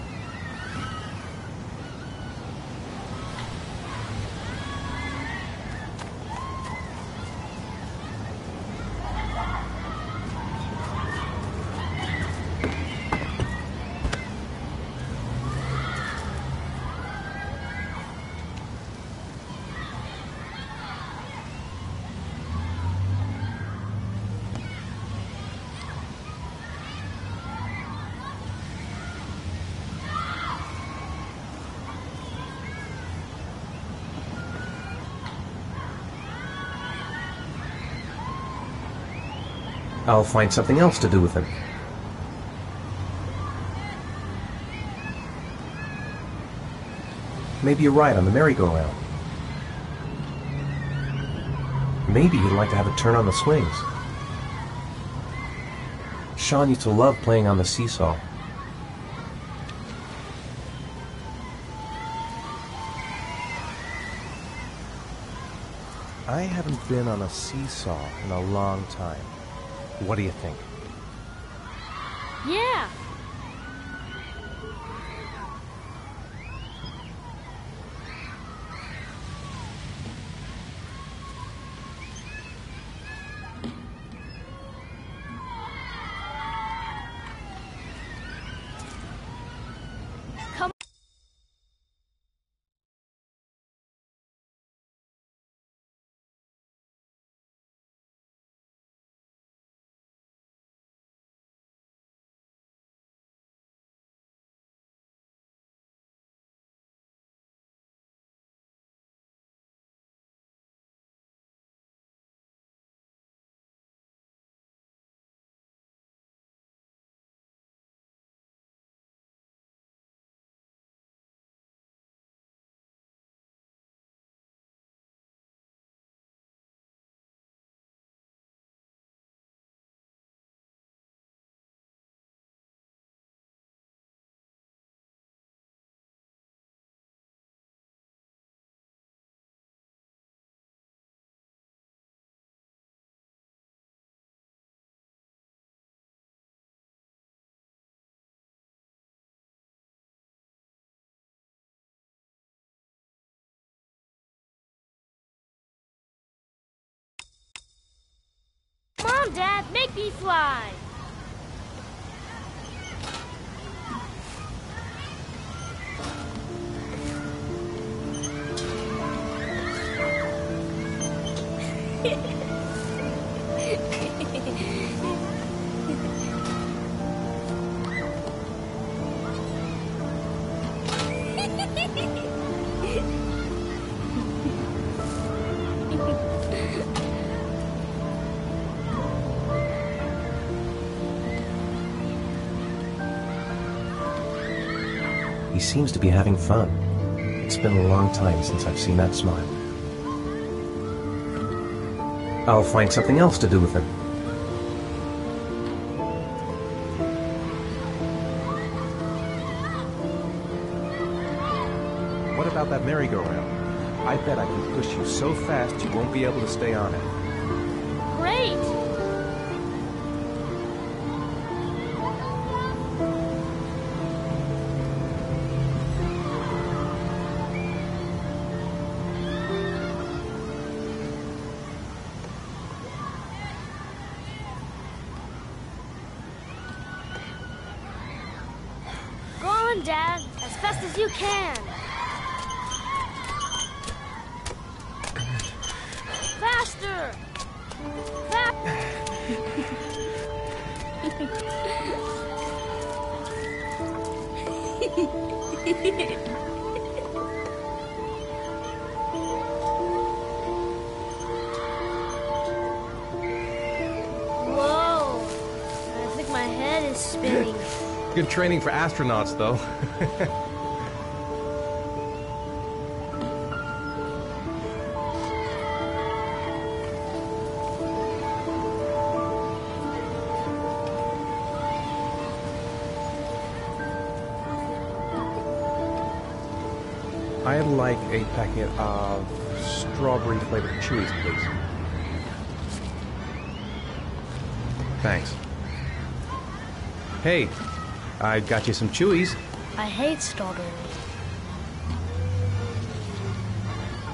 I'll find something else to do with him. Maybe a ride on the merry-go-round. Maybe he'd like to have a turn on the swings. Sean used to love playing on the seesaw. I haven't been on a seesaw in a long time. What do you think? Yeah. Come on, Dad, make me fly. He seems to be having fun. It's been a long time since I've seen that smile. I'll find something else to do with him. What about that merry-go-round? I bet I can push you so fast you won't be able to stay on it. Great. Go on, Dad, as fast as you can. Faster! Whoa! I think my head is spinning. Good training for astronauts, though. I'd like a packet of strawberry-flavored chewies, please. Thanks. Hey, I got you some chewies. I hate strawberries.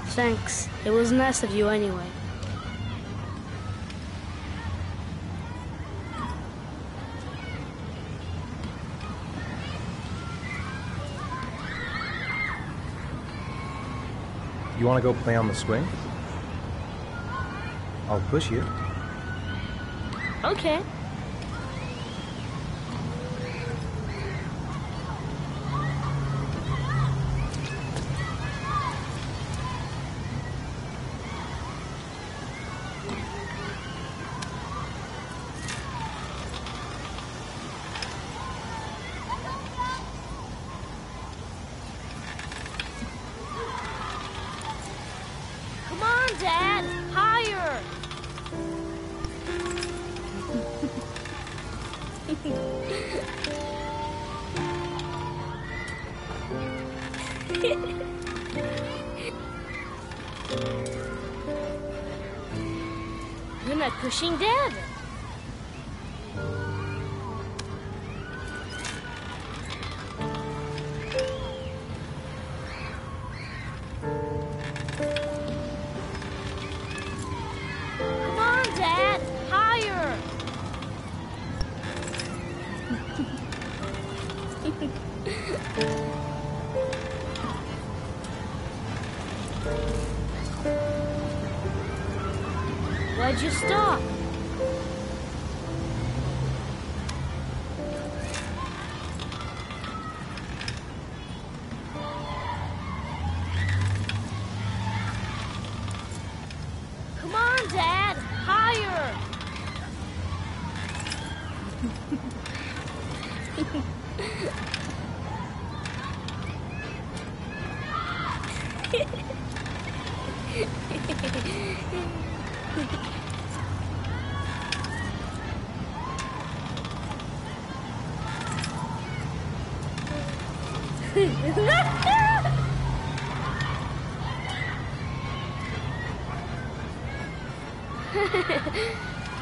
Thanks. It was nice of you anyway. You want to go play on the swing? I'll push you. Okay. You're not pushing Dad. Come on, Dad! Higher! Why'd you stop? Come on, Dad! Higher!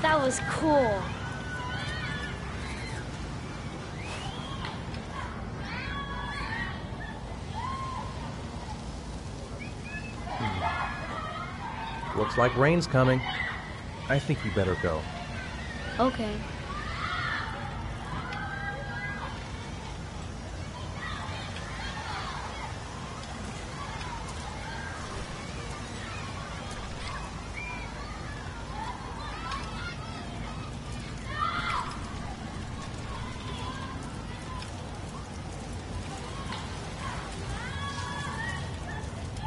That was cool. Looks like rain's coming. I think we better go. Okay.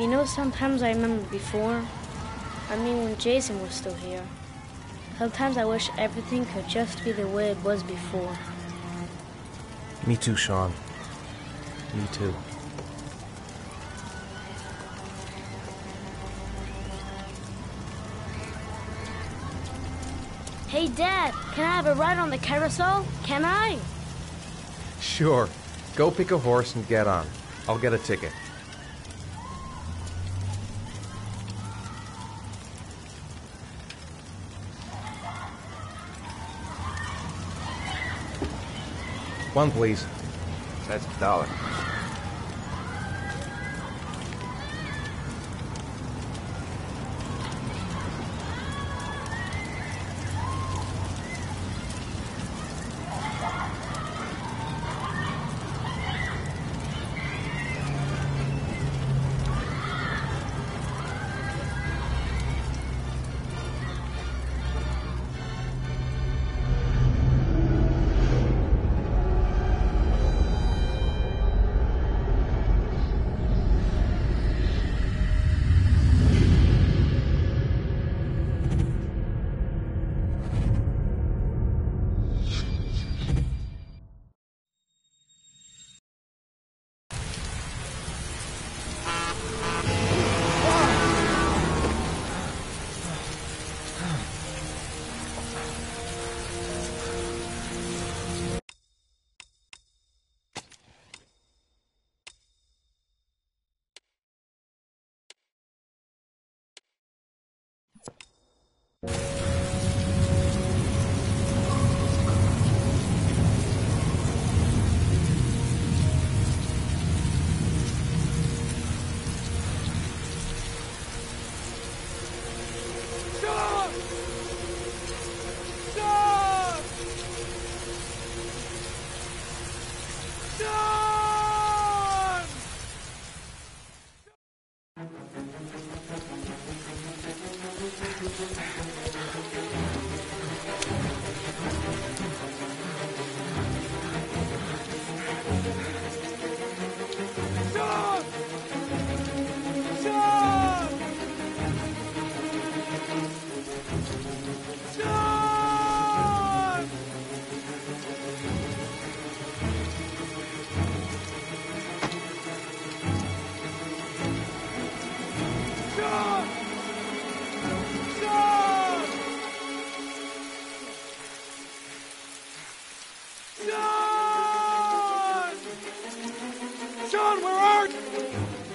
You know, sometimes I remember before. I mean, when Jason was still here. Sometimes I wish everything could just be the way it was before. Me too, Sean. Me too. Hey, Dad, can I have a ride on the carousel? Can I? Sure. Go pick a horse and get on. I'll get a ticket. One, please. That's $1. John, where are you?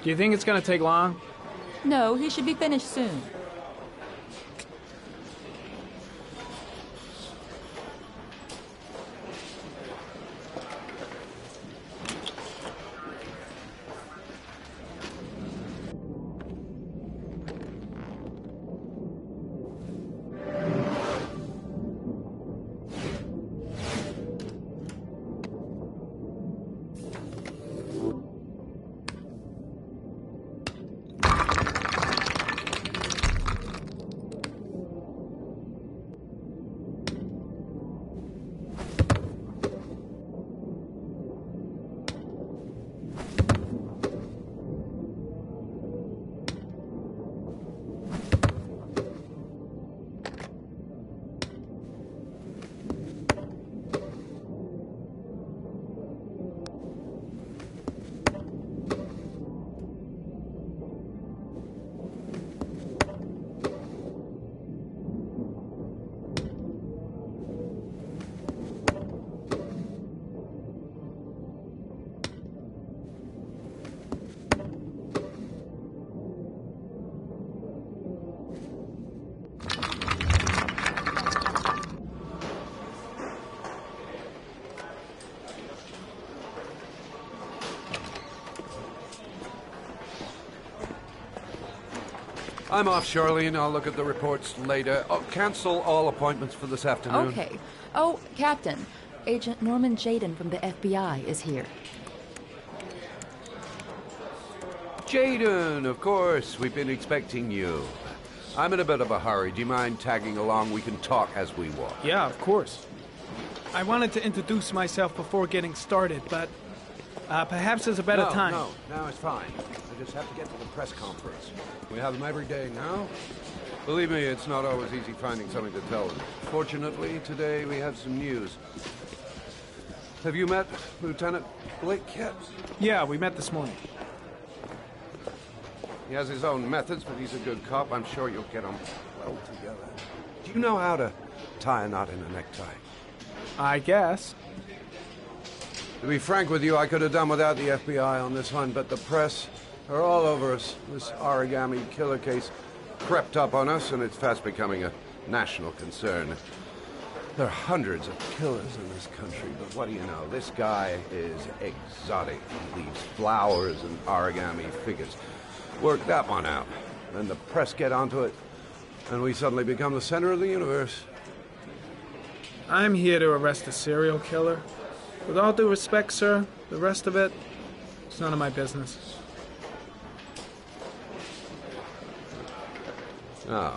Do you think it's gonna take long? No, he should be finished soon. I'm off, Charlene. I'll look at the reports later. Oh, cancel all appointments for this afternoon. Okay. Oh, Captain. Agent Norman Jaden from the FBI is here. Jaden, of course. We've been expecting you. I'm in a bit of a hurry. Do you mind tagging along? We can talk as we walk. Yeah, of course. I wanted to introduce myself before getting started, but perhaps there's a better time. No, it's fine. I just have to get to the press conference. We have them every day now. Believe me, it's not always easy finding something to tell them. Fortunately, today we have some news. Have you met Lieutenant Blake yet? Yeah, we met this morning. He has his own methods, but he's a good cop. I'm sure you'll get on well together. Do you know how to tie a knot in a necktie? I guess. To be frank with you, I could have done without the FBI on this one, but the press are all over us. This origami killer case crept up on us, and it's fast becoming a national concern. There are hundreds of killers in this country, but what do you know? This guy is exotic. He leaves flowers and origami figures. Work that one out. Then the press get onto it, and we suddenly become the center of the universe. I'm here to arrest a serial killer. With all due respect, sir, the rest of it, it's none of my business. No,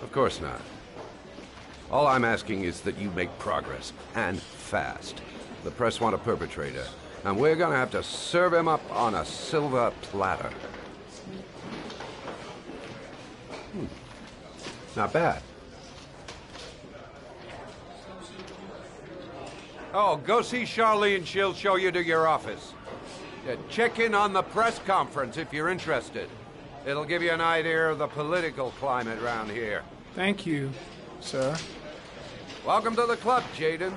of course not. All I'm asking is that you make progress, and fast. The press want a perpetrator, and we're gonna have to serve him up on a silver platter. Not bad. Oh, go see Charlene. She'll show you to your office. Check in on the press conference if you're interested. It'll give you an idea of the political climate around here. Thank you, sir. Welcome to the club, Jaden.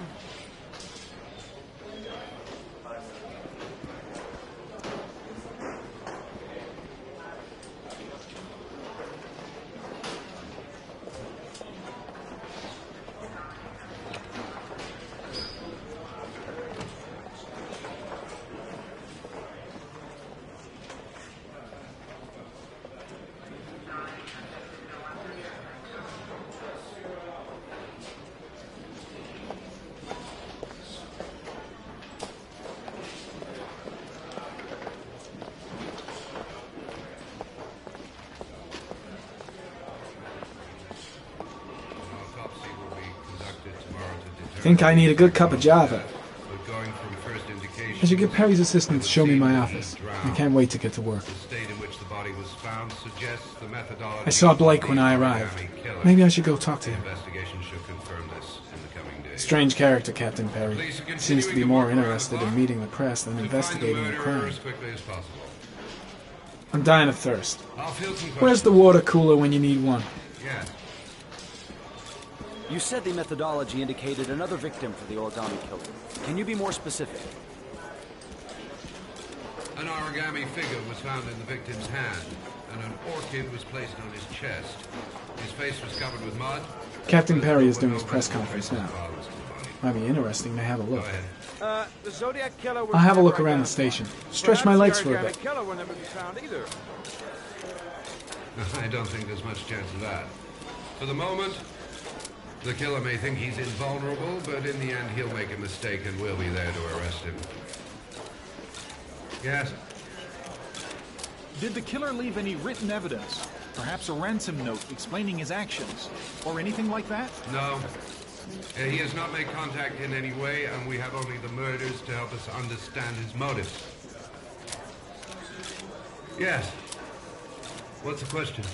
I think I need a good cup of Java. I should get Perry's assistant to show me my office. I can't wait to get to work. I saw Blake when I arrived. Maybe I should go talk to him. Strange character, Captain Perry. Seems to be more interested in meeting the press than investigating the crime. I'm dying of thirst. Where's the water cooler when you need one? You said the methodology indicated another victim for the origami killer. Can you be more specific? An origami figure was found in the victim's hand, and an orchid was placed on his chest. His face was covered with mud. Captain Perry is doing his press conference now. Might be interesting to have a look. The Zodiac killer was I'll have a look never around the identified. station. Stretch my legs for a Perhaps bit. the killer will never be found either. I don't think there's much chance of that. For the moment, the killer may think he's invulnerable, but in the end he'll make a mistake and we'll be there to arrest him. Yes? Did the killer leave any written evidence? Perhaps a ransom note explaining his actions? Or anything like that? No. He has not made contact in any way, and we have only the murders to help us understand his motives. Yes. What's the question?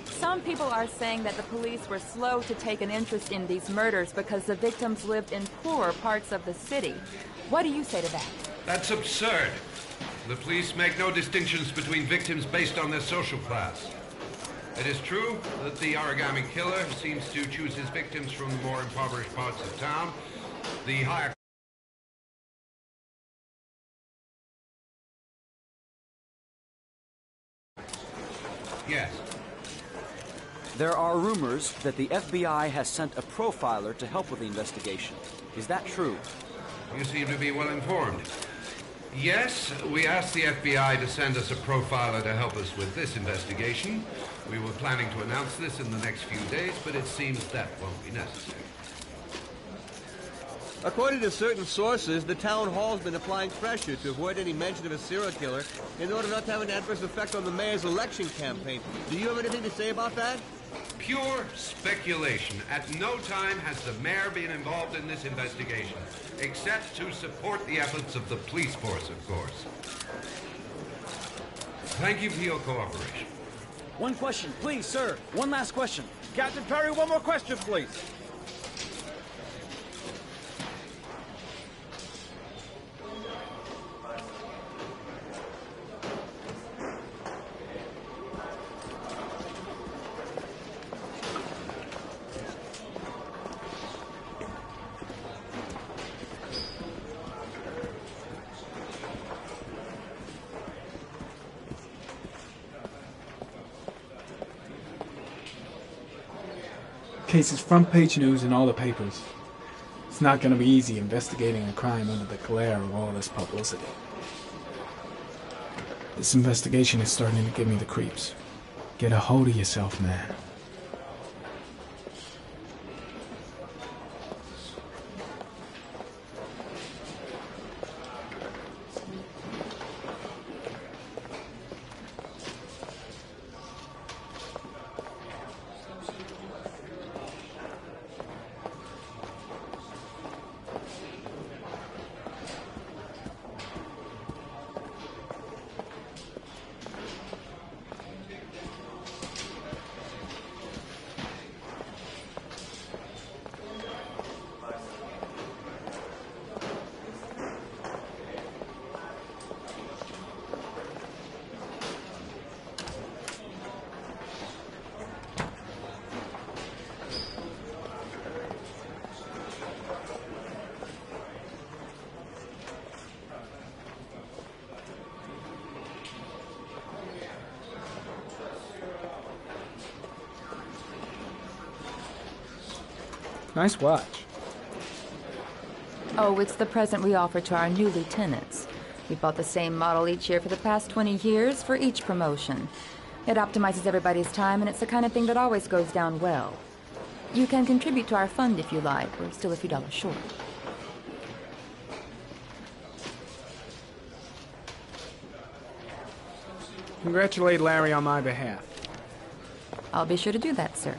Some people are saying that the police were slow to take an interest in these murders because the victims lived in poorer parts of the city. What do you say to that? That's absurd. The police make no distinctions between victims based on their social class. It is true that the origami killer seems to choose his victims from the more impoverished parts of town. The higher... Yes. There are rumors that the FBI has sent a profiler to help with the investigation. Is that true? You seem to be well informed. Yes, we asked the FBI to send us a profiler to help us with this investigation. We were planning to announce this in the next few days, but it seems that won't be necessary. According to certain sources, the town hall's been applying pressure to avoid any mention of a serial killer in order not to have an adverse effect on the mayor's election campaign. Do you have anything to say about that? Pure speculation. At no time has the mayor been involved in this investigation, except to support the efforts of the police force, of course. Thank you for your cooperation. One question, please, sir. One last question. Captain Perry, one more question, please. Case is front page news in all the papers. It's not going to be easy investigating a crime under the glare of all this publicity. This investigation is starting to give me the creeps. Get a hold of yourself, man. Nice watch. Oh, it's the present we offer to our new lieutenants. We bought the same model each year for the past 20 years for each promotion. It optimizes everybody's time, and it's the kind of thing that always goes down well. You can contribute to our fund if you like. We're still a few dollars short. Congratulate Larry on my behalf. I'll be sure to do that, sir.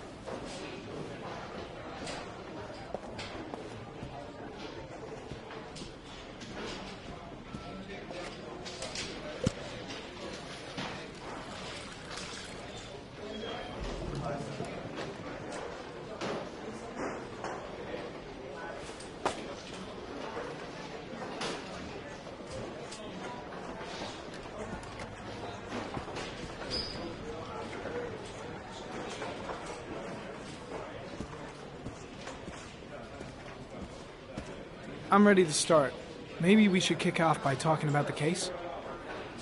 I'm ready to start. maybe we should kick off by talking about the case?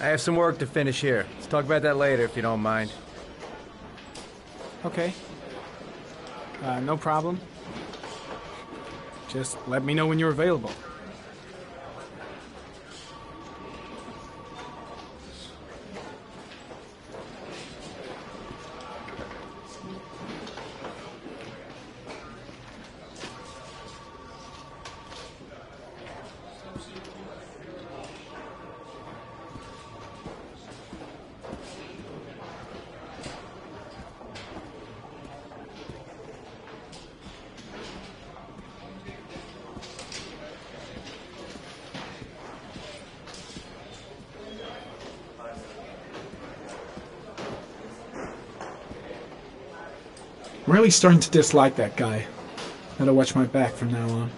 I have some work to finish here. Let's talk about that later, if you don't mind. Okay. No problem. Just let me know when you're available. I'm really starting to dislike that guy. Gotta watch my back from now on.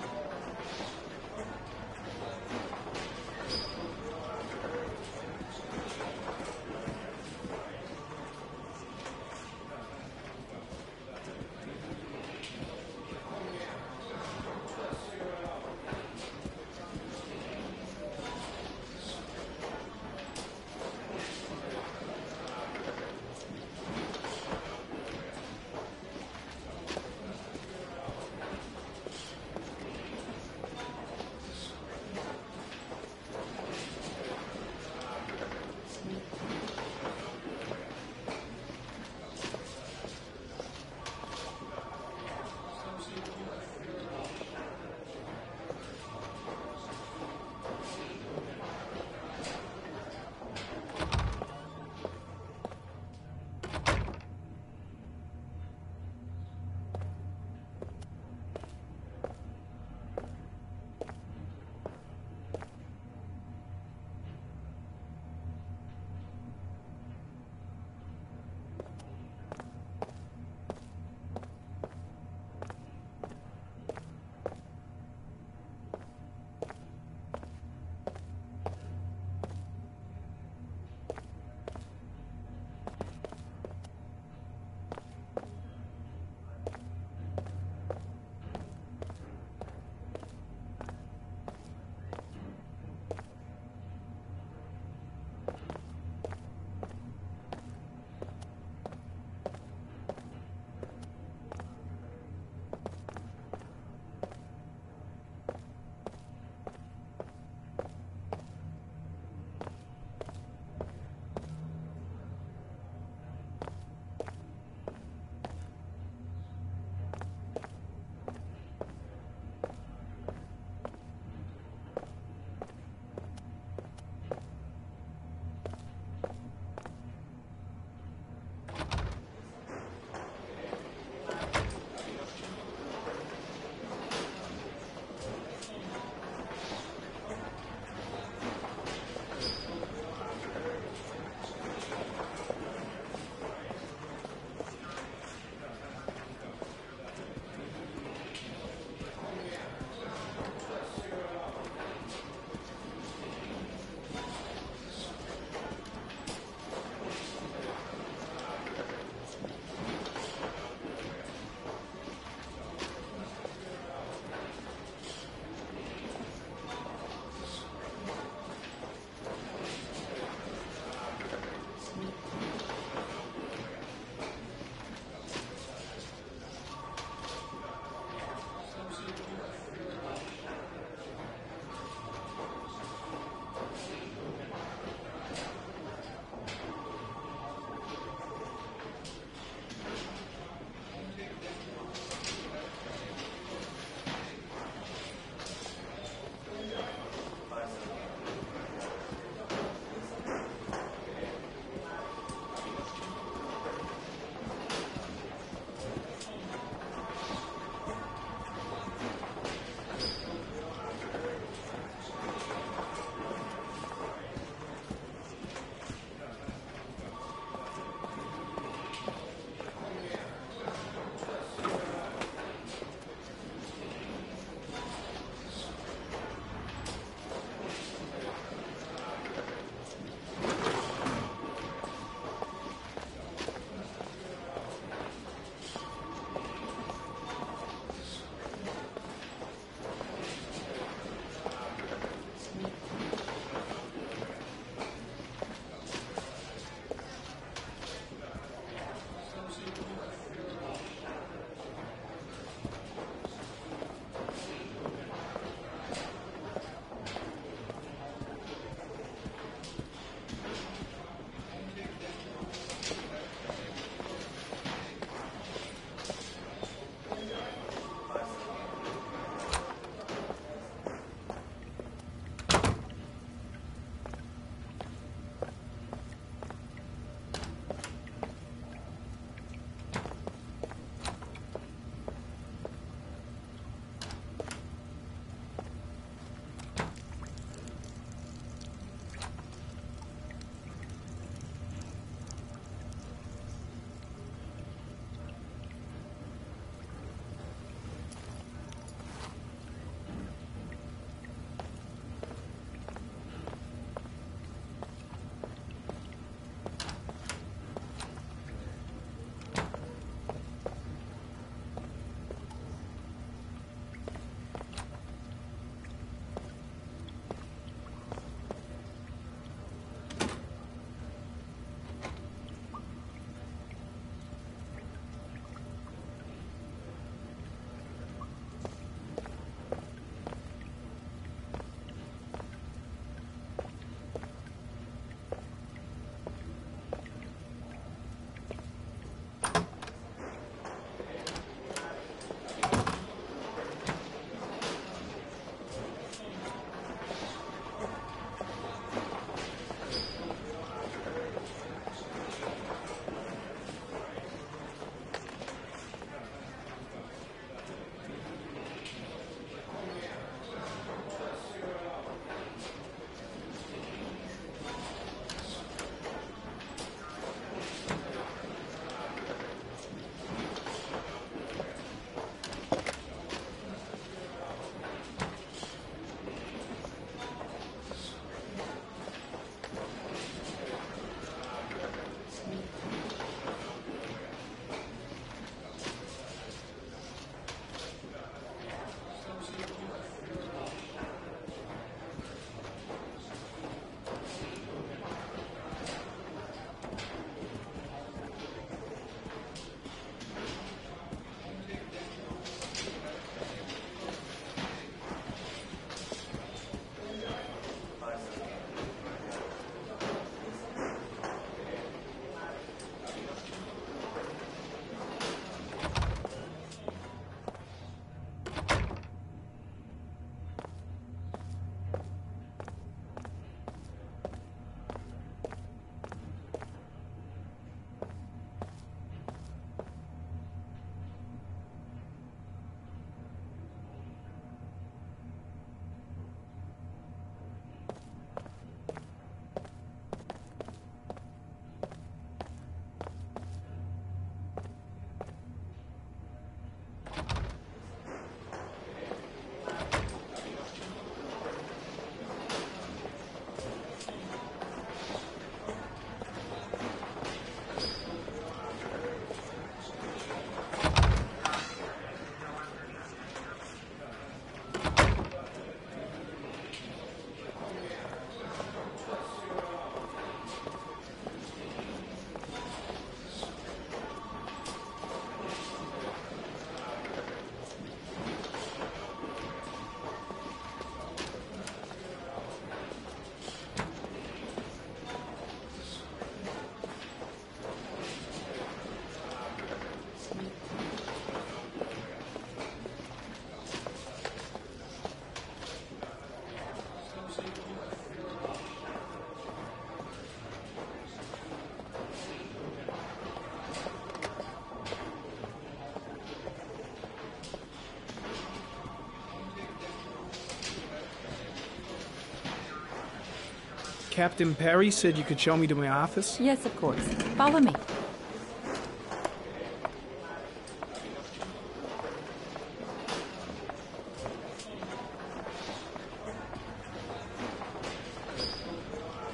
Captain Perry said you could show me to my office? Yes, of course. Follow me.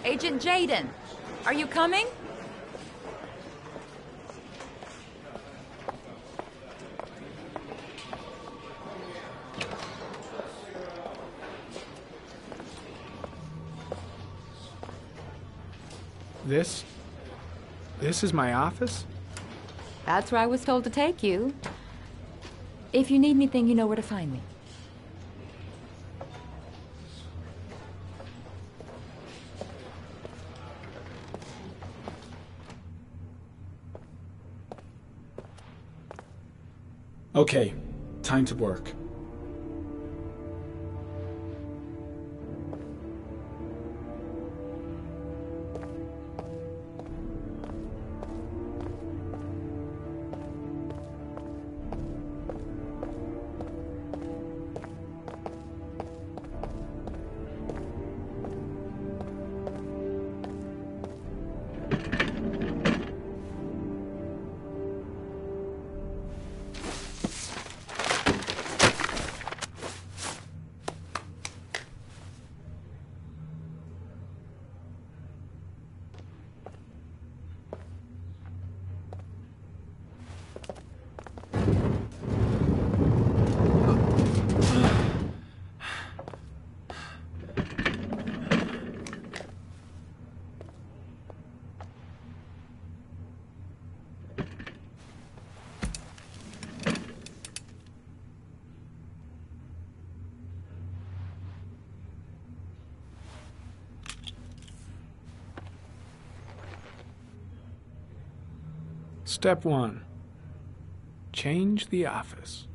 Agent Jaden, are you coming? This is my office? That's where I was told to take you. If you need anything, you know where to find me. Okay, time to work. Step 1. Change the office.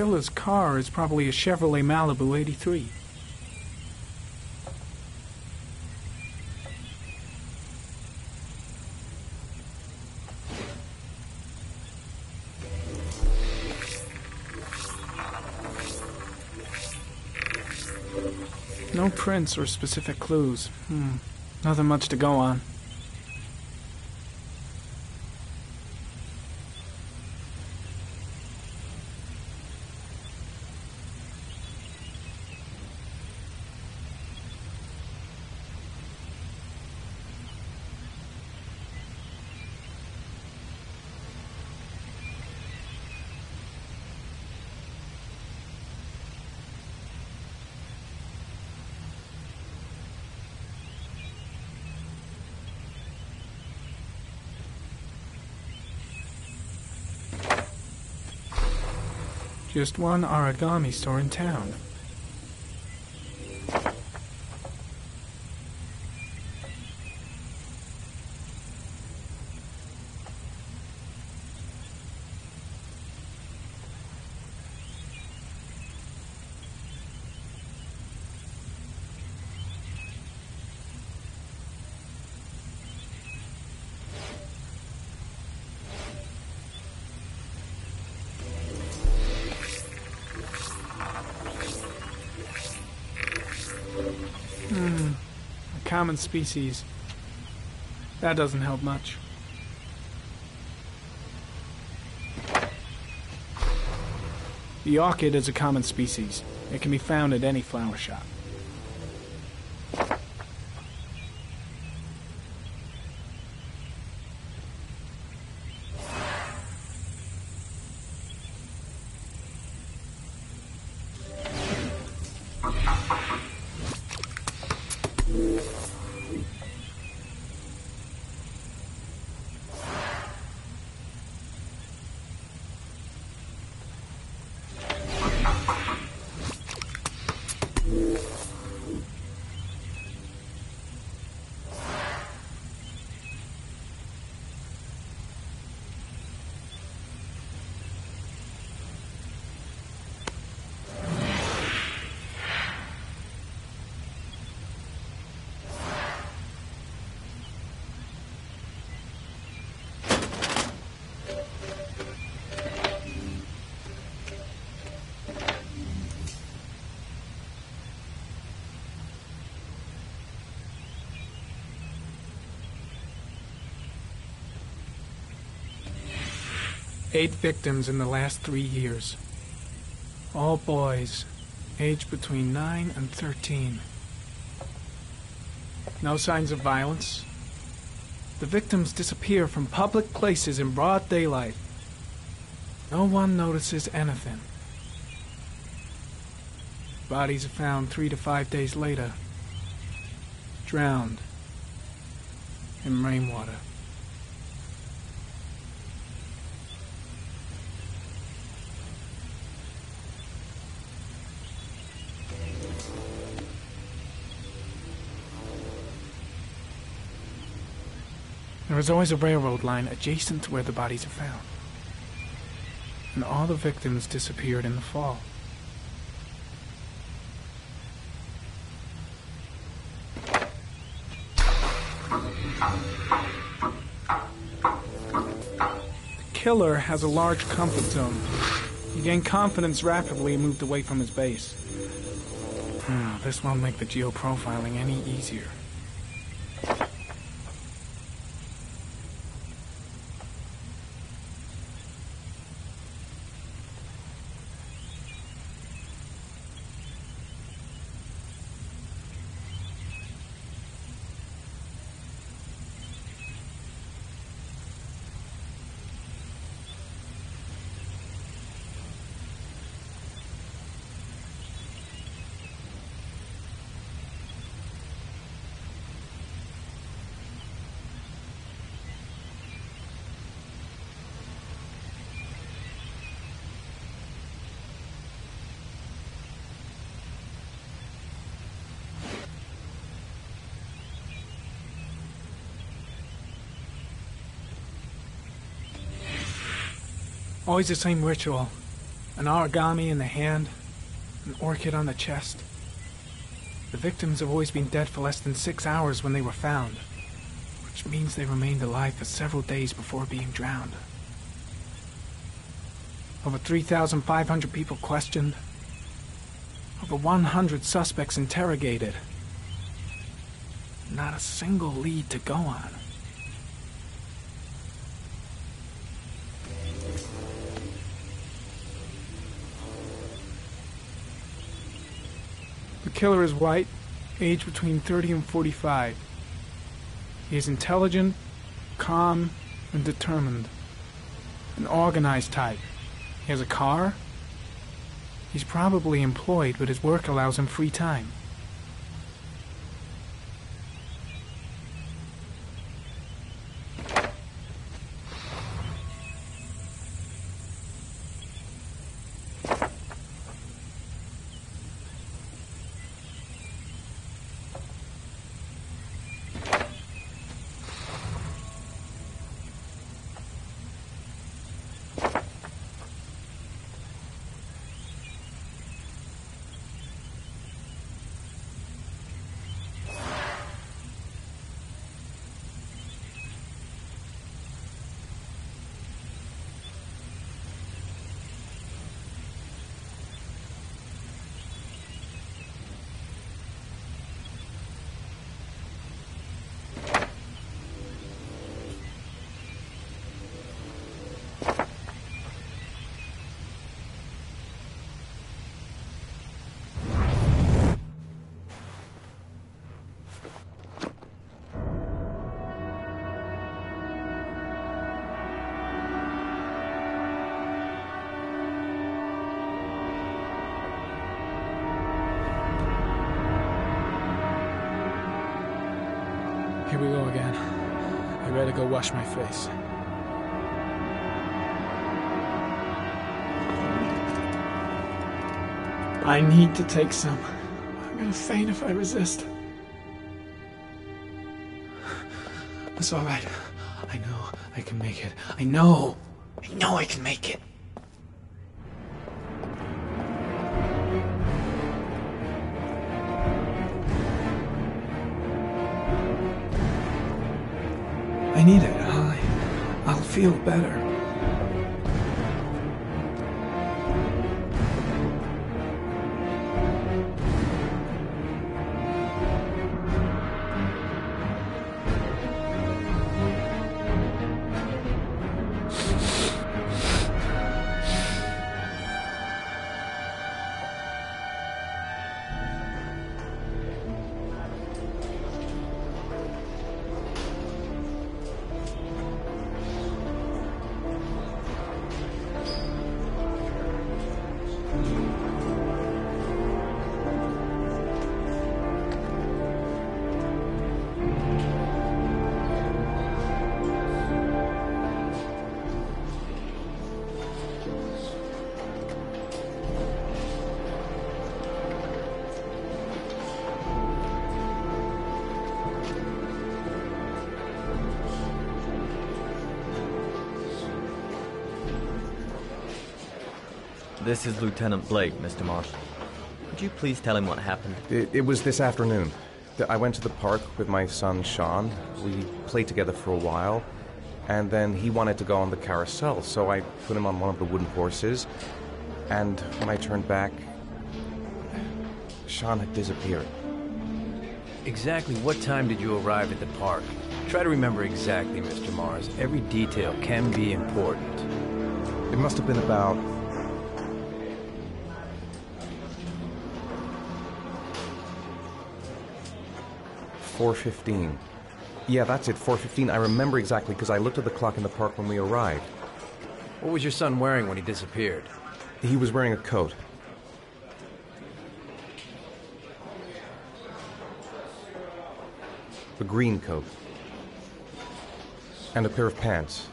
killer's car is probably a Chevrolet Malibu 83. No prints or specific clues. Nothing much to go on. Just one origami store in town. A common species. That doesn't help much. The orchid is a common species. It can be found at any flower shop. Eight victims in the last 3 years. All boys, aged between 9 and 13. No signs of violence. The victims disappear from public places in broad daylight. No one notices anything. Bodies are found 3 to 5 days later, drowned in rainwater. There is always a railroad line adjacent to where the bodies are found. And all the victims disappeared in the fall. The killer has a large comfort zone. He gained confidence rapidly and moved away from his base. This won't make the geoprofiling any easier. Always the same ritual. An origami in the hand, an orchid on the chest. The victims have always been dead for less than 6 hours when they were found, which means they remained alive for several days before being drowned. Over 3,500 people questioned. Over 100 suspects interrogated. Not a single lead to go on. The killer is white, aged between 30 and 45. He is intelligent, calm, and determined. An organized type. He has a car. He's probably employed, but his work allows him free time. Here we go again. I better go wash my face. I need to take some. I'm gonna faint if I resist. It's all right. I know I can make it. I know I can make it. I need it. I'll feel better. This is Lieutenant Blake, Mr. Marsh. Could you please tell him what happened? It was this afternoon. I went to the park with my son, Sean. We played together for a while, and then he wanted to go on the carousel, so I put him on one of the wooden horses, and when I turned back, Sean had disappeared. Exactly what time did you arrive at the park? Try to remember exactly, Mr. Mars. Every detail can be important. It must have been about 4:15. Yeah, that's it, 4:15. I remember exactly because I looked at the clock in the park when we arrived. What was your son wearing when he disappeared? He was wearing a coat. A green coat. And a pair of pants.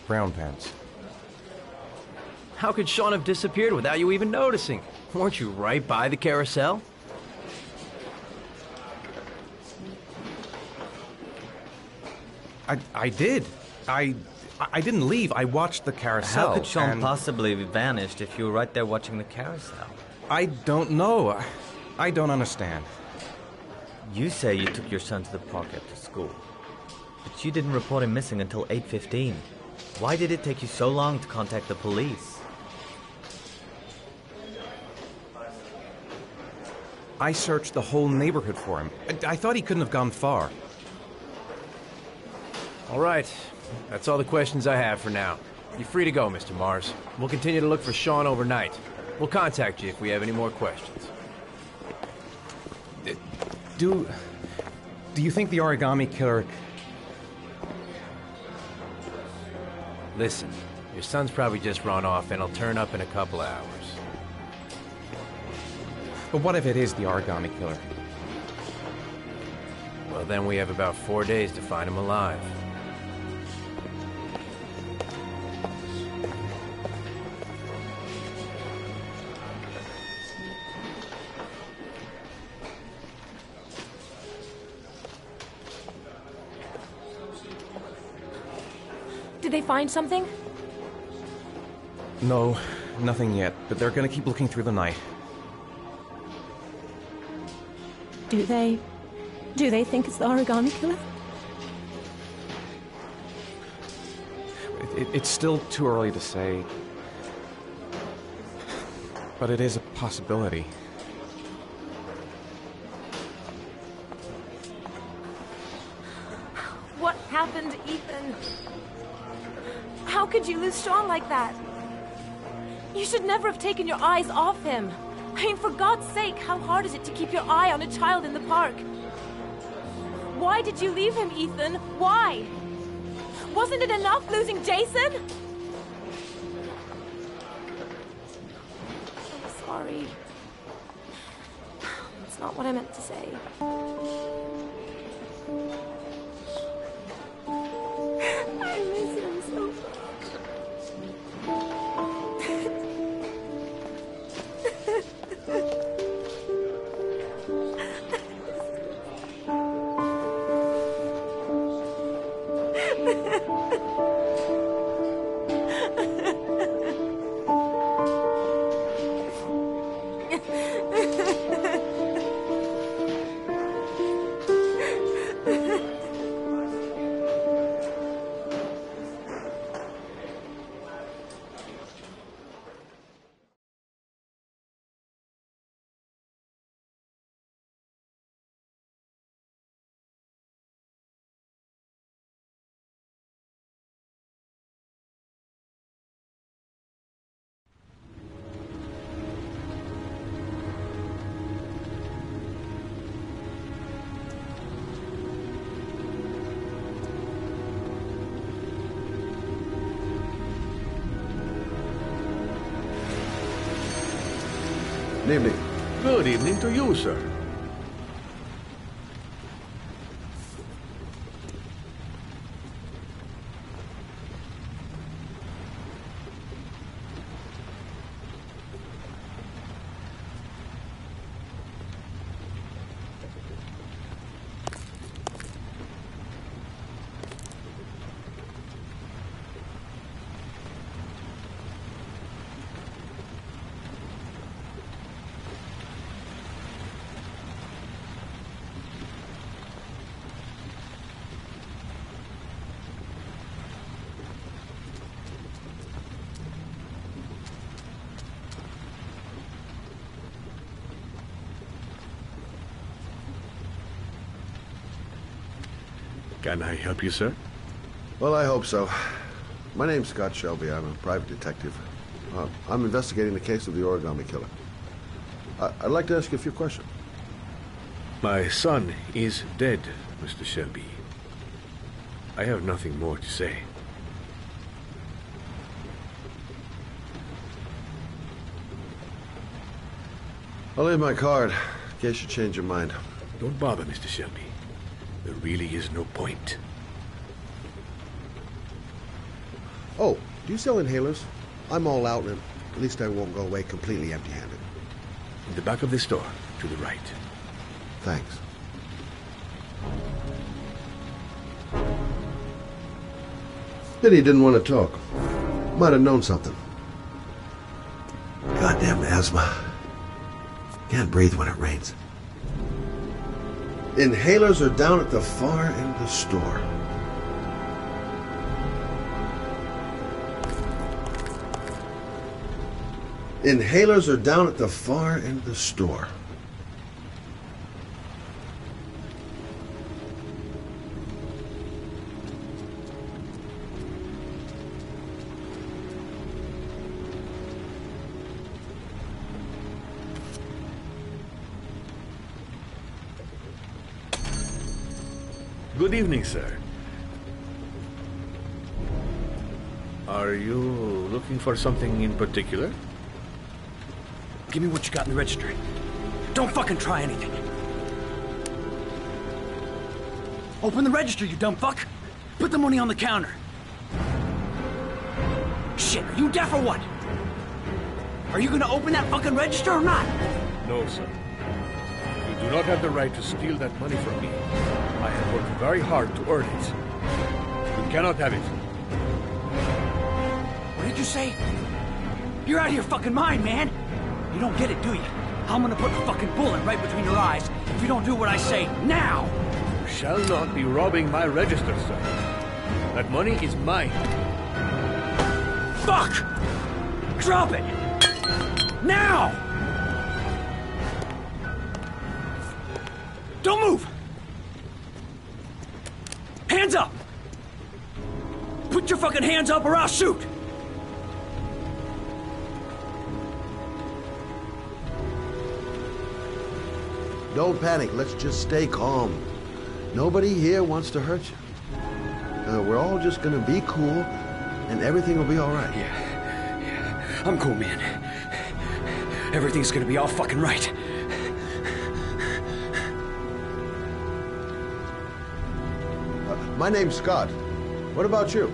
Brown pants. How could Sean have disappeared without you even noticing? Weren't you right by the carousel? I did. I didn't leave. I watched the carousel. How could Sean and possibly have vanished if you were right there watching the carousel? I don't know. I don't understand. You say you took your son to the park after school, but you didn't report him missing until 8:15. Why did it take you so long to contact the police? I searched the whole neighborhood for him. I thought he couldn't have gone far. All right. That's all the questions I have for now. You're free to go, Mr. Mars. We'll continue to look for Sean overnight. We'll contact you if we have any more questions. Do you think the origami killer... Listen, your son's probably just run off and he'll turn up in a couple of hours. But what if it is the origami killer? Well, then we have about 4 days to find him alive. Did they find something? No, nothing yet, but they're gonna keep looking through the night. Do they think it's the origami killer? It's still too early to say, but it is a possibility. What happened, Ethan? How could you lose Sean like that? You should never have taken your eyes off him. I mean, for God's sake, how hard is it to keep your eye on a child in the park? Why did you leave him, Ethan? Why? Wasn't it enough losing Jason? I'm sorry. That's not what I meant to say. I miss him so much. Good evening. Good evening to you, sir. Can I help you, sir? Well, I hope so. My name's Scott Shelby. I'm a private detective. I'm investigating the case of the origami killer. I'd like to ask you a few questions. My son is dead, Mr. Shelby. I have nothing more to say. I'll leave my card in case you change your mind. Don't bother, Mr. Shelby. There really is no point. Oh, do you sell inhalers? I'm all out, and at least I won't go away completely empty-handed. In the back of the store, to the right. Thanks. Pity he didn't want to talk. Might have known something. Goddamn asthma. Can't breathe when it rains. Inhalers are down at the far end of the store. Inhalers are down at the far end of the store. Good evening, sir. Are you looking for something in particular? Give me what you got in the register. Don't fucking try anything. Open the register, you dumb fuck. Put the money on the counter. Shit, are you deaf or what? Are you gonna open that fucking register or not? No, sir. You do not have the right to steal that money from me. I have worked very hard to earn it. You cannot have it. What did you say? You're out of your fucking mind, man. You don't get it, do you? I'm gonna put a fucking bullet right between your eyes if you don't do what I say now. You shall not be robbing my register, sir. That money is mine. Fuck! Drop it! Now! Don't move! Hands up! Put your fucking hands up or I'll shoot! Don't panic. Let's just stay calm. Nobody here wants to hurt you. We're all just gonna be cool, and everything will be all right. Yeah. I'm cool, man. Everything's gonna be all fucking right. My name's Scott. What about you?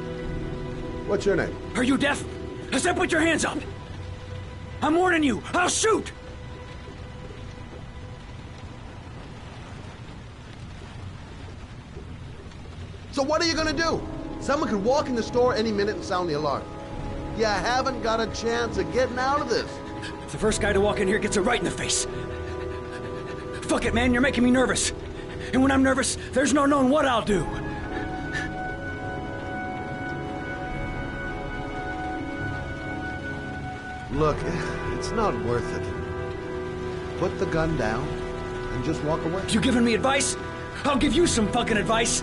What's your name? Are you deaf? I said put your hands up! I'm warning you! I'll shoot! So what are you gonna do? Someone could walk in the store any minute and sound the alarm. You haven't got a chance of getting out of this. The first guy to walk in here gets it right in the face. Fuck it, man, you're making me nervous. And when I'm nervous, there's no knowing what I'll do. Look, it's not worth it. Put the gun down and just walk away. You giving me advice? I'll give you some fucking advice.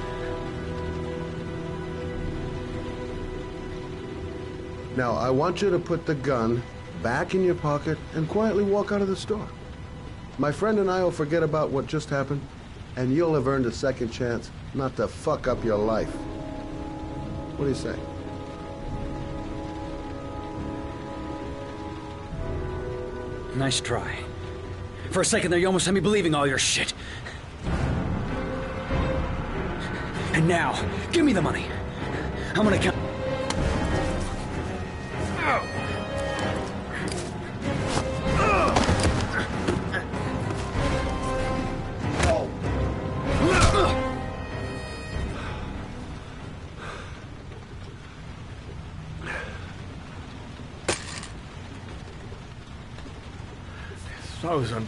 Now, I want you to put the gun back in your pocket and quietly walk out of the store. My friend and I will forget about what just happened, and you'll have earned a second chance not to fuck up your life. What do you say? Nice try. For a second there, you almost had me believing all your shit. And now, give me the money. I'm gonna count.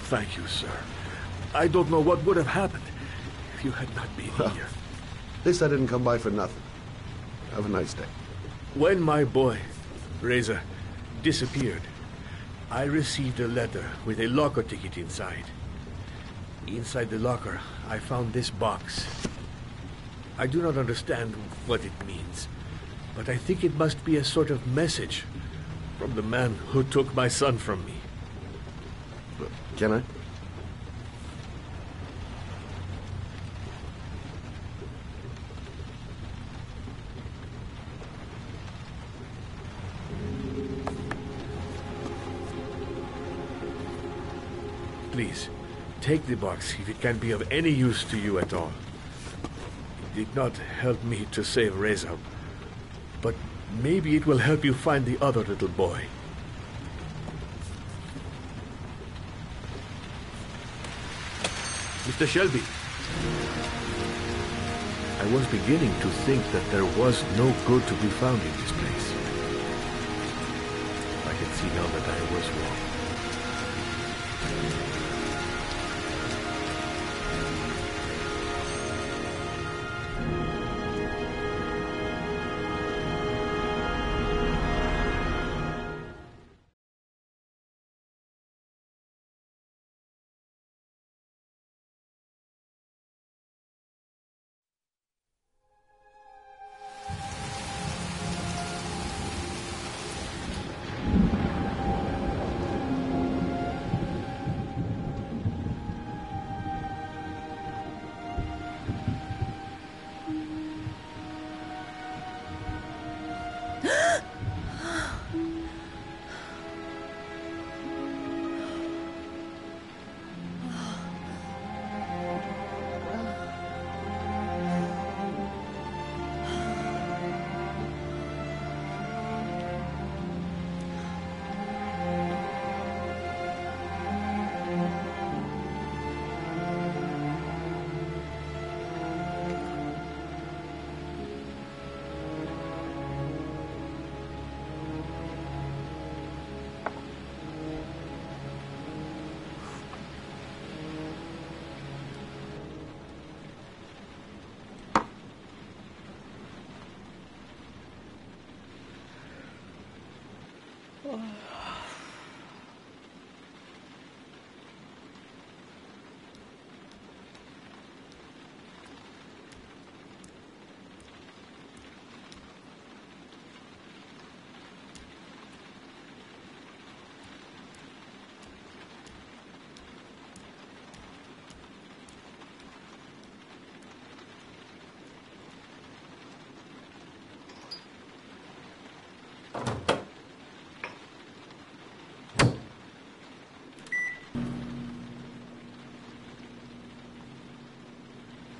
Thank you, sir. I don't know what would have happened if you had not been here. At least I didn't come by for nothing. Have a nice day. When my boy, Reza, disappeared, I received a letter with a locker ticket inside. Inside the locker, I found this box. I do not understand what it means, but I think it must be a sort of message from the man who took my son from me. Can I? Please, take the box if it can be of any use to you at all. It did not help me to save Reza, but maybe it will help you find the other little boy. Mr. Shelby. I was beginning to think that there was no good to be found in this place. I can see now that I was wrong.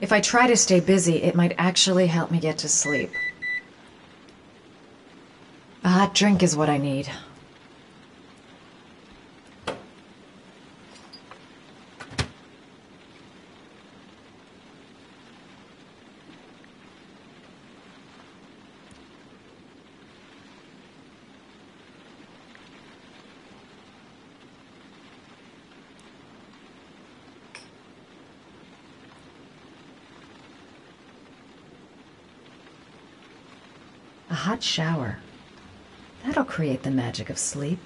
If I try to stay busy, it might actually help me get to sleep. A hot drink is what I need. A hot shower. That'll create the magic of sleep.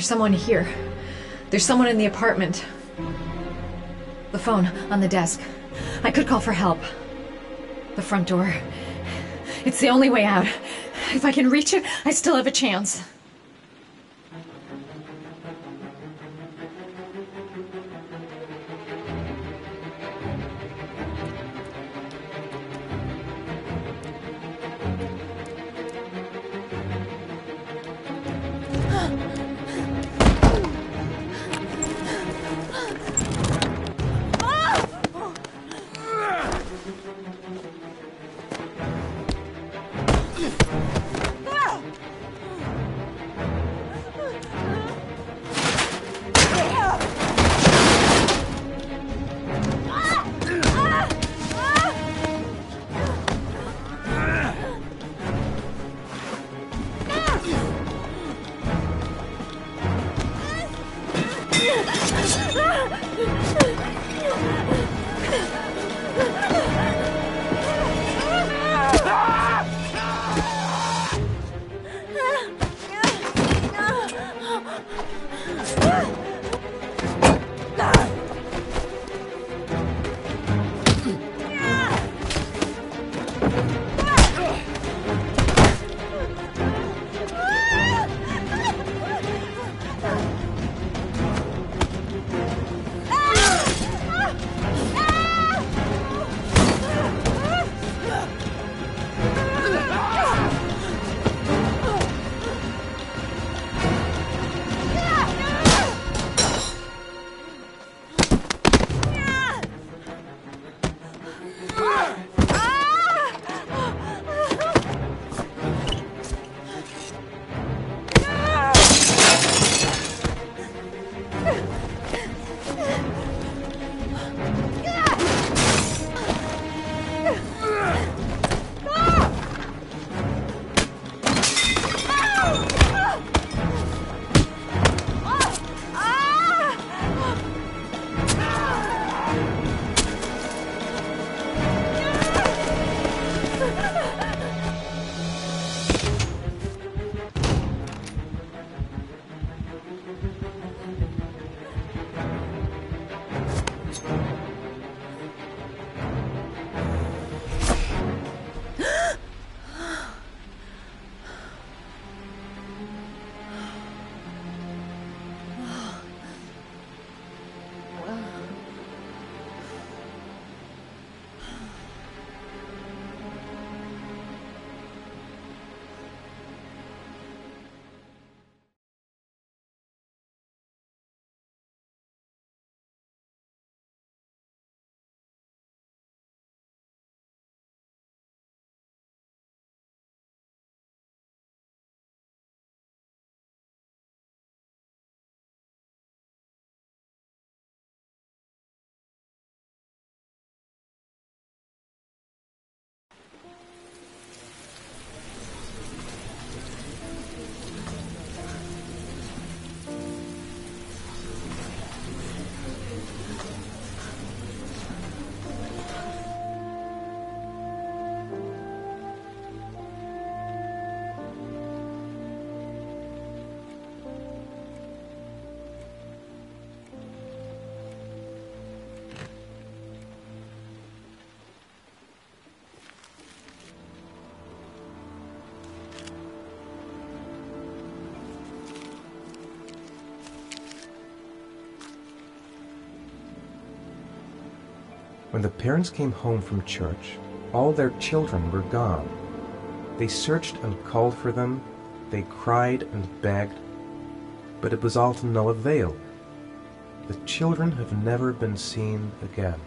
There's someone here. There's someone in the apartment. The phone on the desk. I could call for help. The front door. It's the only way out. If I can reach it, I still have a chance. When the parents came home from church, all their children were gone. They searched and called for them, they cried and begged, but it was all to no avail. The children have never been seen again.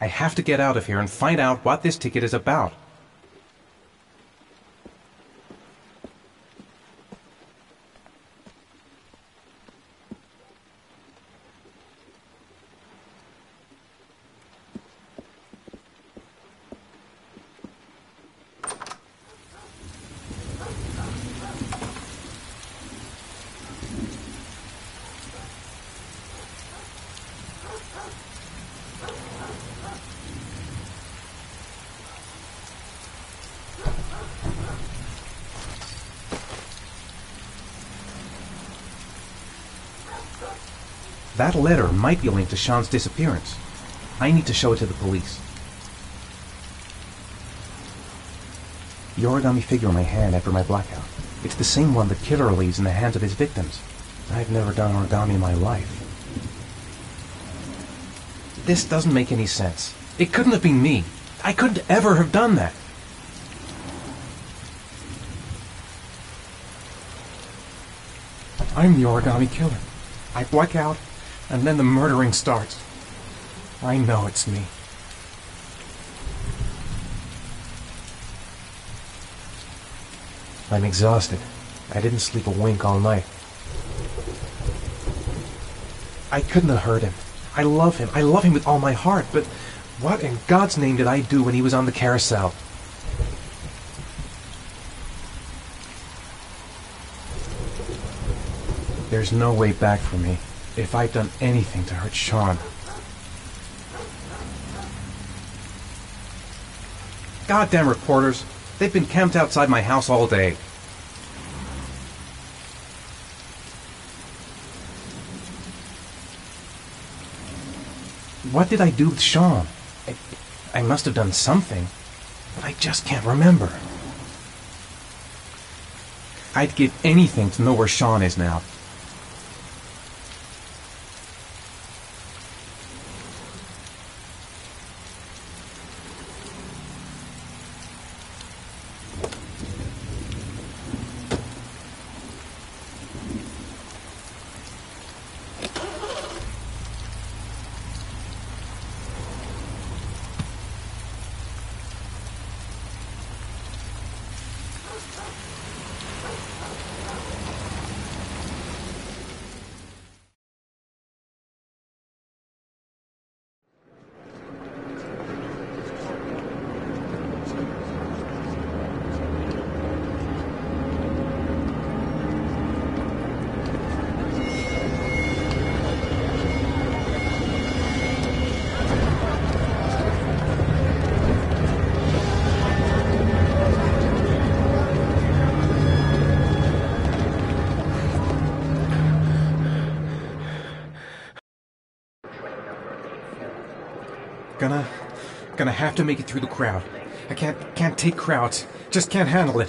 I have to get out of here and find out what this ticket is about. That letter might be linked to Sean's disappearance. I need to show it to the police. The origami figure in my hand after my blackout. It's the same one the killer leaves in the hands of his victims. I've never done origami in my life. This doesn't make any sense. It couldn't have been me. I couldn't ever have done that. I'm the origami killer. I black out, and then the murdering starts. I know it's me. I'm exhausted. I didn't sleep a wink all night. I couldn't have hurt him. I love him. I love him with all my heart, but what in God's name did I do when he was on the carousel? There's no way back for me if I'd done anything to hurt Sean. Goddamn reporters. They've been camped outside my house all day. What did I do with Sean? I must have done something, but I just can't remember. I'd give anything to know where Sean is now. Gonna have to make it through the crowd. I can't take crowds. Just can't handle it.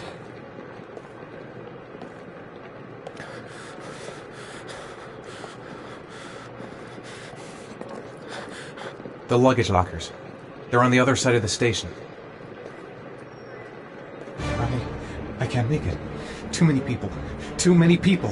The luggage lockers. They're on the other side of the station. I can't make it. Too many people. Too many people.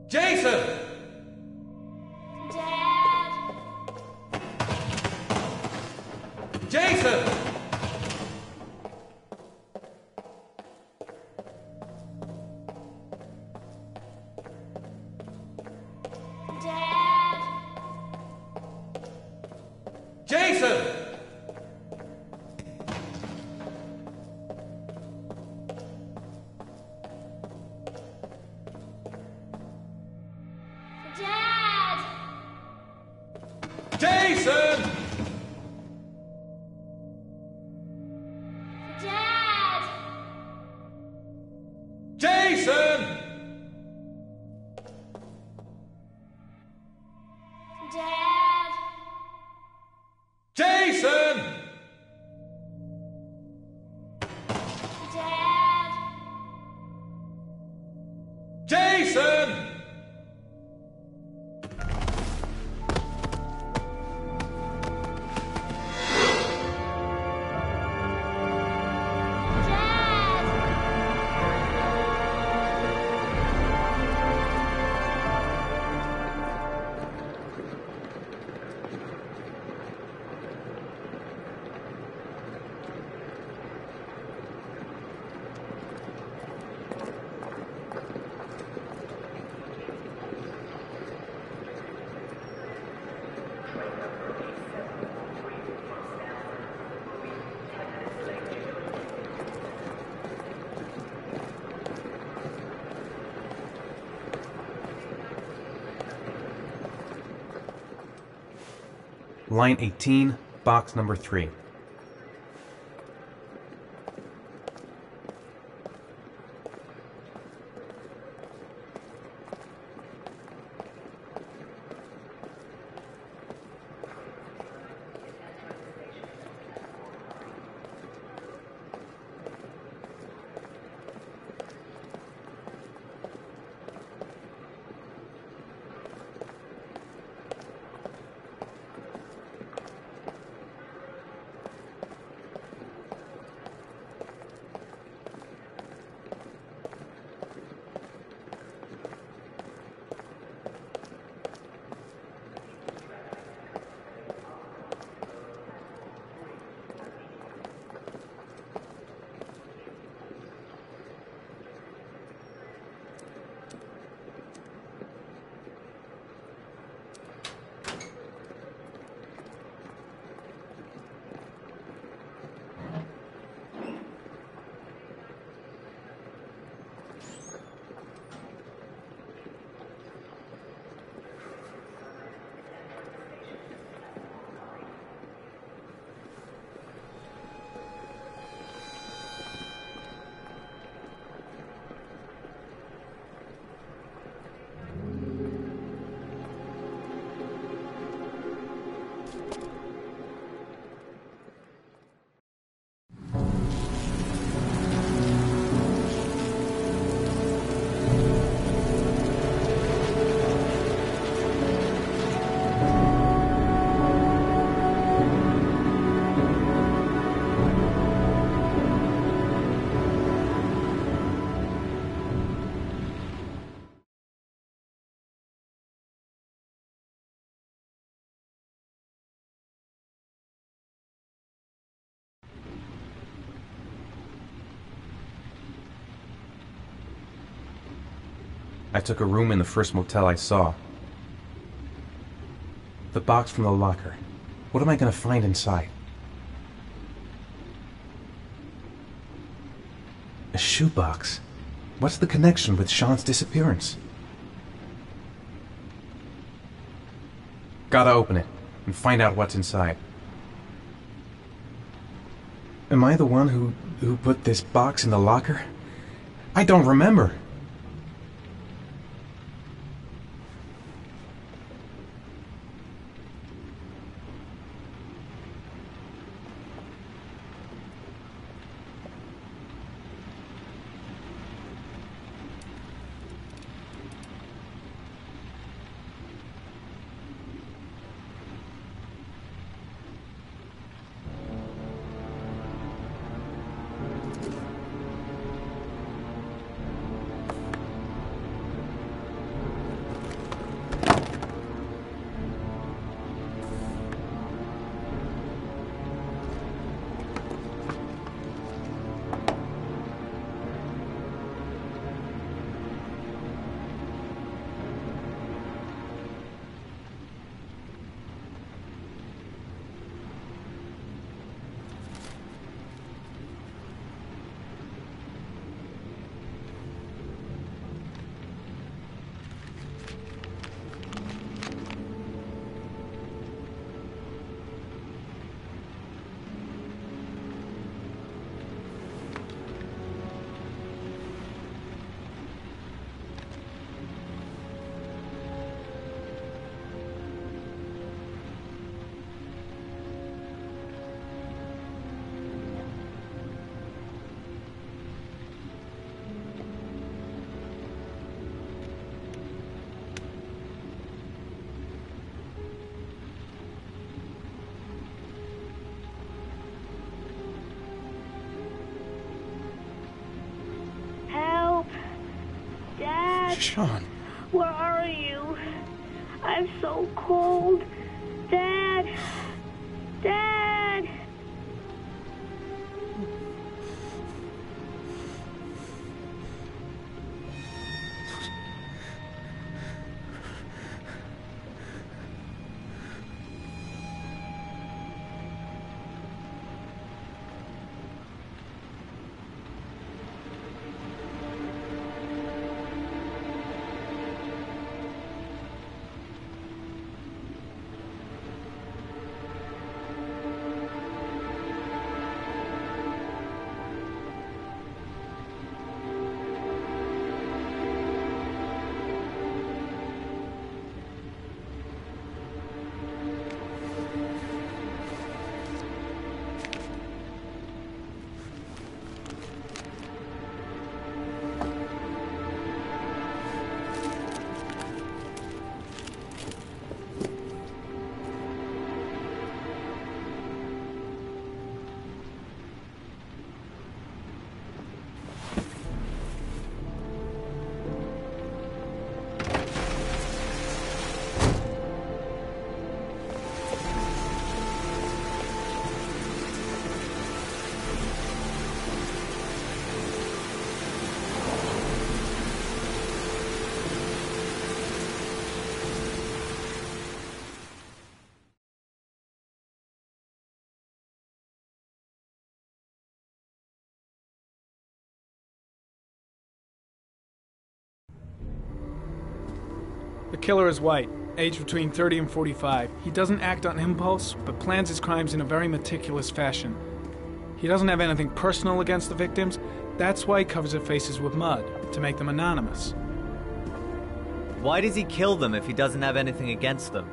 Jason! Dad! Jason! Dad! Jason! Dad! Jason! Dad! Jason! Dad! Jason! Dad! Jason! Line 18, box number 3. I took a room in the first motel I saw. The box from the locker. What am I going to find inside? A shoebox. What's the connection with Sean's disappearance? Gotta open it and find out what's inside. Am I the one who put this box in the locker? I don't remember. Dad! Sean. Where are you? I'm so cold. Dad! Dad! The killer is white, aged between 30 and 45. He doesn't act on impulse, but plans his crimes in a very meticulous fashion. He doesn't have anything personal against the victims. That's why he covers their faces with mud, to make them anonymous. Why does he kill them if he doesn't have anything against them?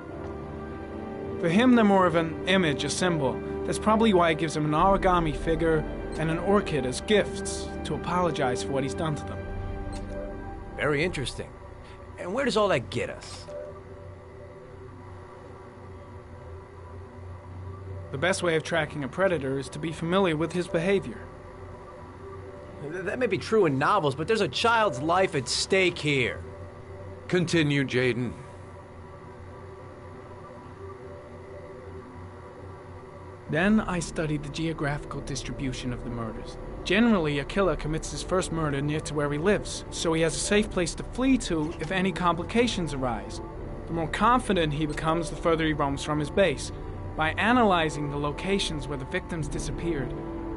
For him, they're more of an image, a symbol. That's probably why he gives them an origami figure and an orchid as gifts to apologize for what he's done to them. Very interesting. And where does all that get us? The best way of tracking a predator is to be familiar with his behavior. That may be true in novels, but there's a child's life at stake here. Continue, Jaden. Then I studied the geographical distribution of the murders. Generally, a killer commits his first murder near to where he lives, so he has a safe place to flee to if any complications arise. The more confident he becomes, the further he roams from his base. By analyzing the locations where the victims disappeared,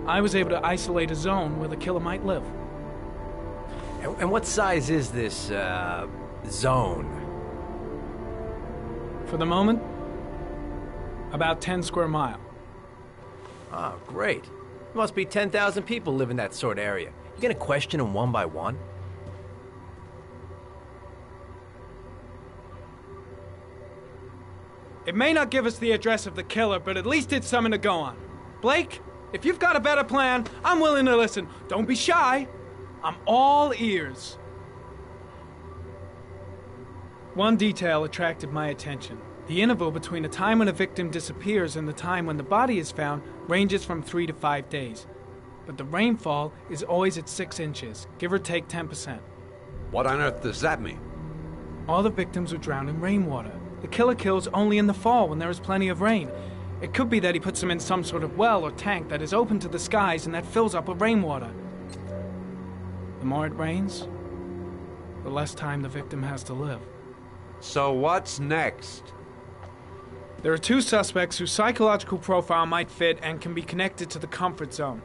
I was able to isolate a zone where the killer might live. And what size is this, zone? For the moment, about 10 square miles. Oh, great. There must be 10,000 people live in that sort of area. You gonna question them one by one? It may not give us the address of the killer, but at least it's something to go on. Blake, if you've got a better plan, I'm willing to listen. Don't be shy. I'm all ears. One detail attracted my attention. The interval between the time when a victim disappears and the time when the body is found ranges from 3 to 5 days. But the rainfall is always at 6 inches, give or take 10%. What on earth does that mean? All the victims were drowned in rainwater. The killer kills only in the fall when there is plenty of rain. It could be that he puts them in some sort of well or tank that is open to the skies and that fills up with rainwater. The more it rains, the less time the victim has to live. So what's next? There are 2 suspects whose psychological profile might fit and can be connected to the comfort zone.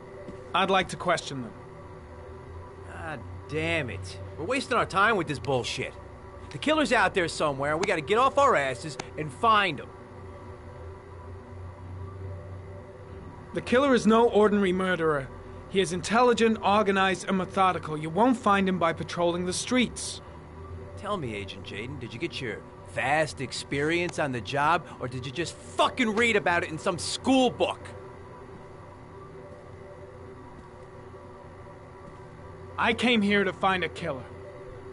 I'd like to question them. God damn it. We're wasting our time with this bullshit. The killer's out there somewhere, and we gotta get off our asses and find him. The killer is no ordinary murderer. He is intelligent, organized, and methodical. You won't find him by patrolling the streets. Tell me, Agent Jaden, did you get your vast experience on the job, or did you just fucking read about it in some school book? I came here to find a killer.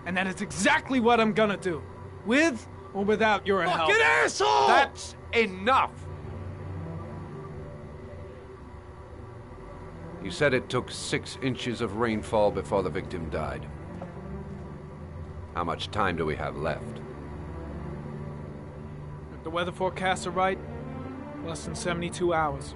And that is exactly what I'm gonna do. With or without your help. Fucking asshole! That's enough! You said it took 6 inches of rainfall before the victim died. How much time do we have left? If the weather forecasts are right, less than 72 hours.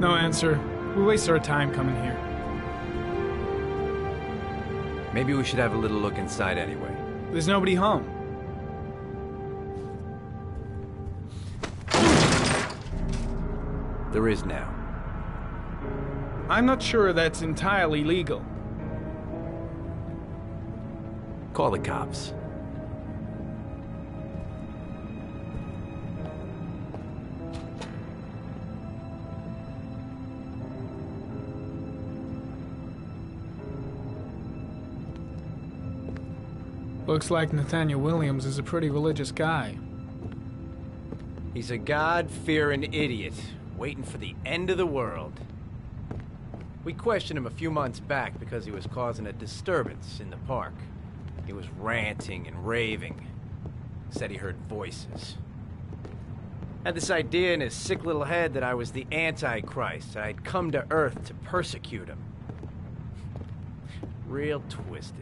No answer. We waste our time coming here. Maybe we should have a little look inside anyway. There's nobody home. There is now. I'm not sure that's entirely legal. Call the cops. Looks like Nathaniel Williams is a pretty religious guy. He's a God-fearing idiot, waiting for the end of the world. We questioned him a few months back because he was causing a disturbance in the park. He was ranting and raving. Said he heard voices. Had this idea in his sick little head that I was the Antichrist. I'd come to Earth to persecute him. Real twisted.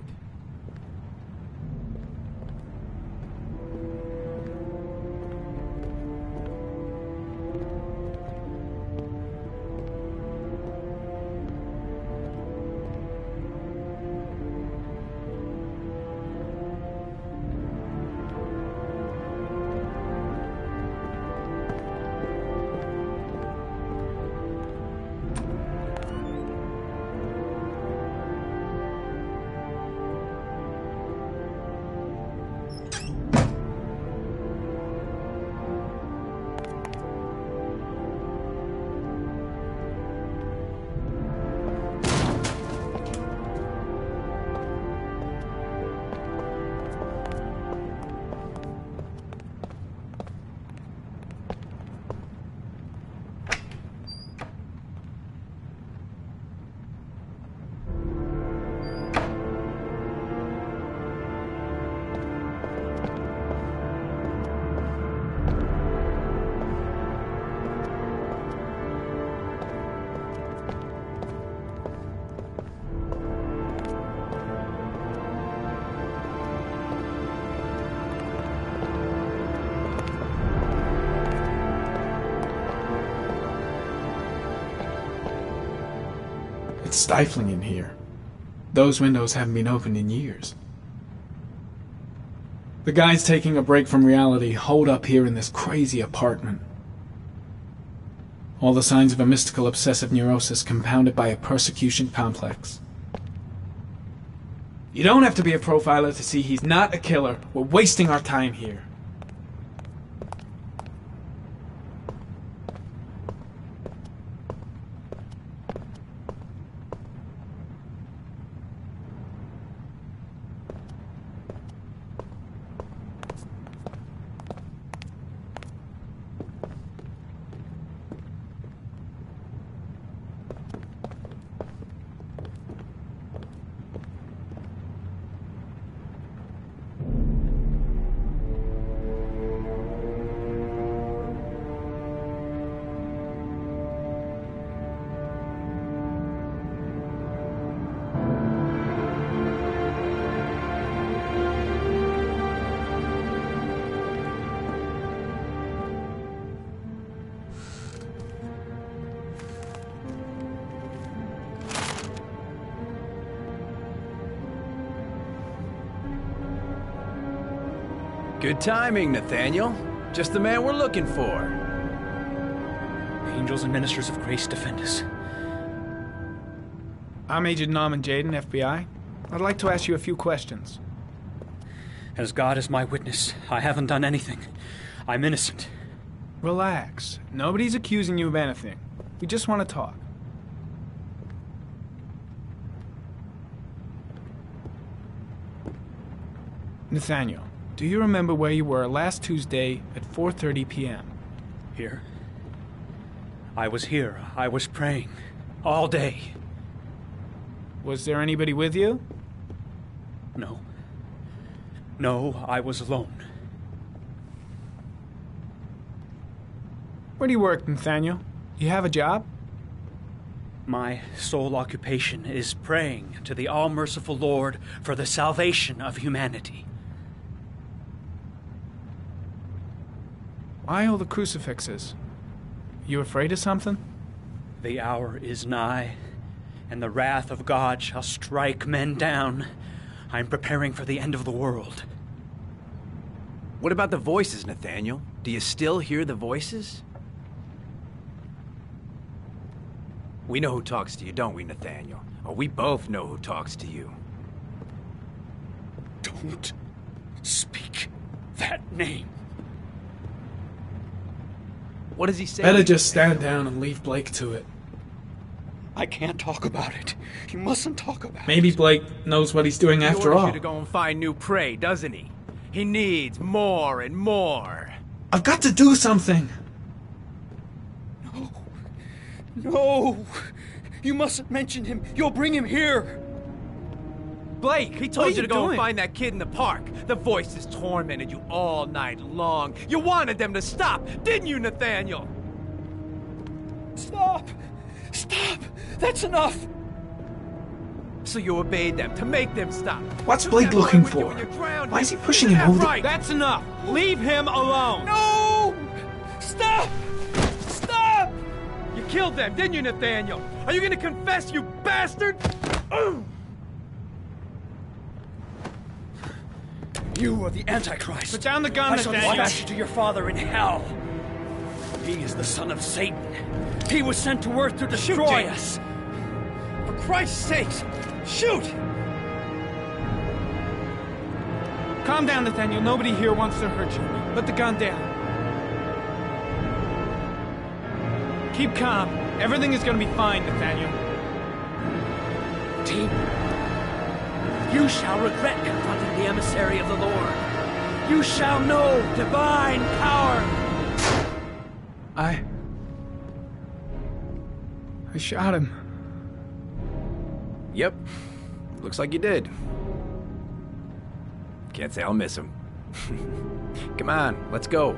It's stifling in here. Those windows haven't been opened in years. The guys taking a break from reality holed up here in this crazy apartment. All the signs of a mystical obsessive neurosis compounded by a persecution complex. You don't have to be a profiler to see he's not a killer. We're wasting our time here. Good timing, Nathaniel. Just the man we're looking for. Angels and ministers of grace defend us. I'm Agent Norman Jaden, FBI. I'd like to ask you a few questions. As God is my witness, I haven't done anything. I'm innocent. Relax. Nobody's accusing you of anything. We just want to talk. Nathaniel, Do you remember where you were last Tuesday at 4:30 p.m.? Here? I was here. I was praying. All day. Was there anybody with you? No. No, I was alone. Where do you work, Nathaniel? Do you have a job? My sole occupation is praying to the all-merciful Lord for the salvation of humanity. Why all the crucifixes? You afraid of something? The hour is nigh, and the wrath of God shall strike men down. I'm preparing for the end of the world. What about the voices, Nathaniel? Do you still hear the voices? We know who talks to you, don't we, Nathaniel? Or we both know who talks to you. Don't speak that name. What does he say? Better just stand down and leave Blake to it. I can't talk about it. You mustn't talk about Maybe Blake knows what he's doing after He all. orders you to go and find new prey, doesn't he? He needs more and more. I've got to do something! No! You mustn't mention him. You'll bring him here. Blake, he told you to go and find that kid in the park. The voices tormented you all night long. You wanted them to stop, didn't you, Nathaniel? Stop! Stop! That's enough! So you obeyed them to make them stop. What's Blake looking for? Why is he pushing him over Right, that's enough. Leave him alone. No! Stop! Stop! You killed them, didn't you, Nathaniel? Are you gonna confess, you bastard? You are the Antichrist. Put down the gun, I shall Nathaniel. dispatch you to your father in hell. He is the son of Satan. He was sent to earth to destroy us. For Christ's sakes, shoot! Calm down, Nathaniel. Nobody here wants to hurt you. Put the gun down. Keep calm. Everything is going to be fine, Nathaniel. Team, you shall regret confronting the emissary of the Lord. You shall know divine power. I shot him. Yep. Looks like you did. Can't say I'll miss him. Come on, let's go.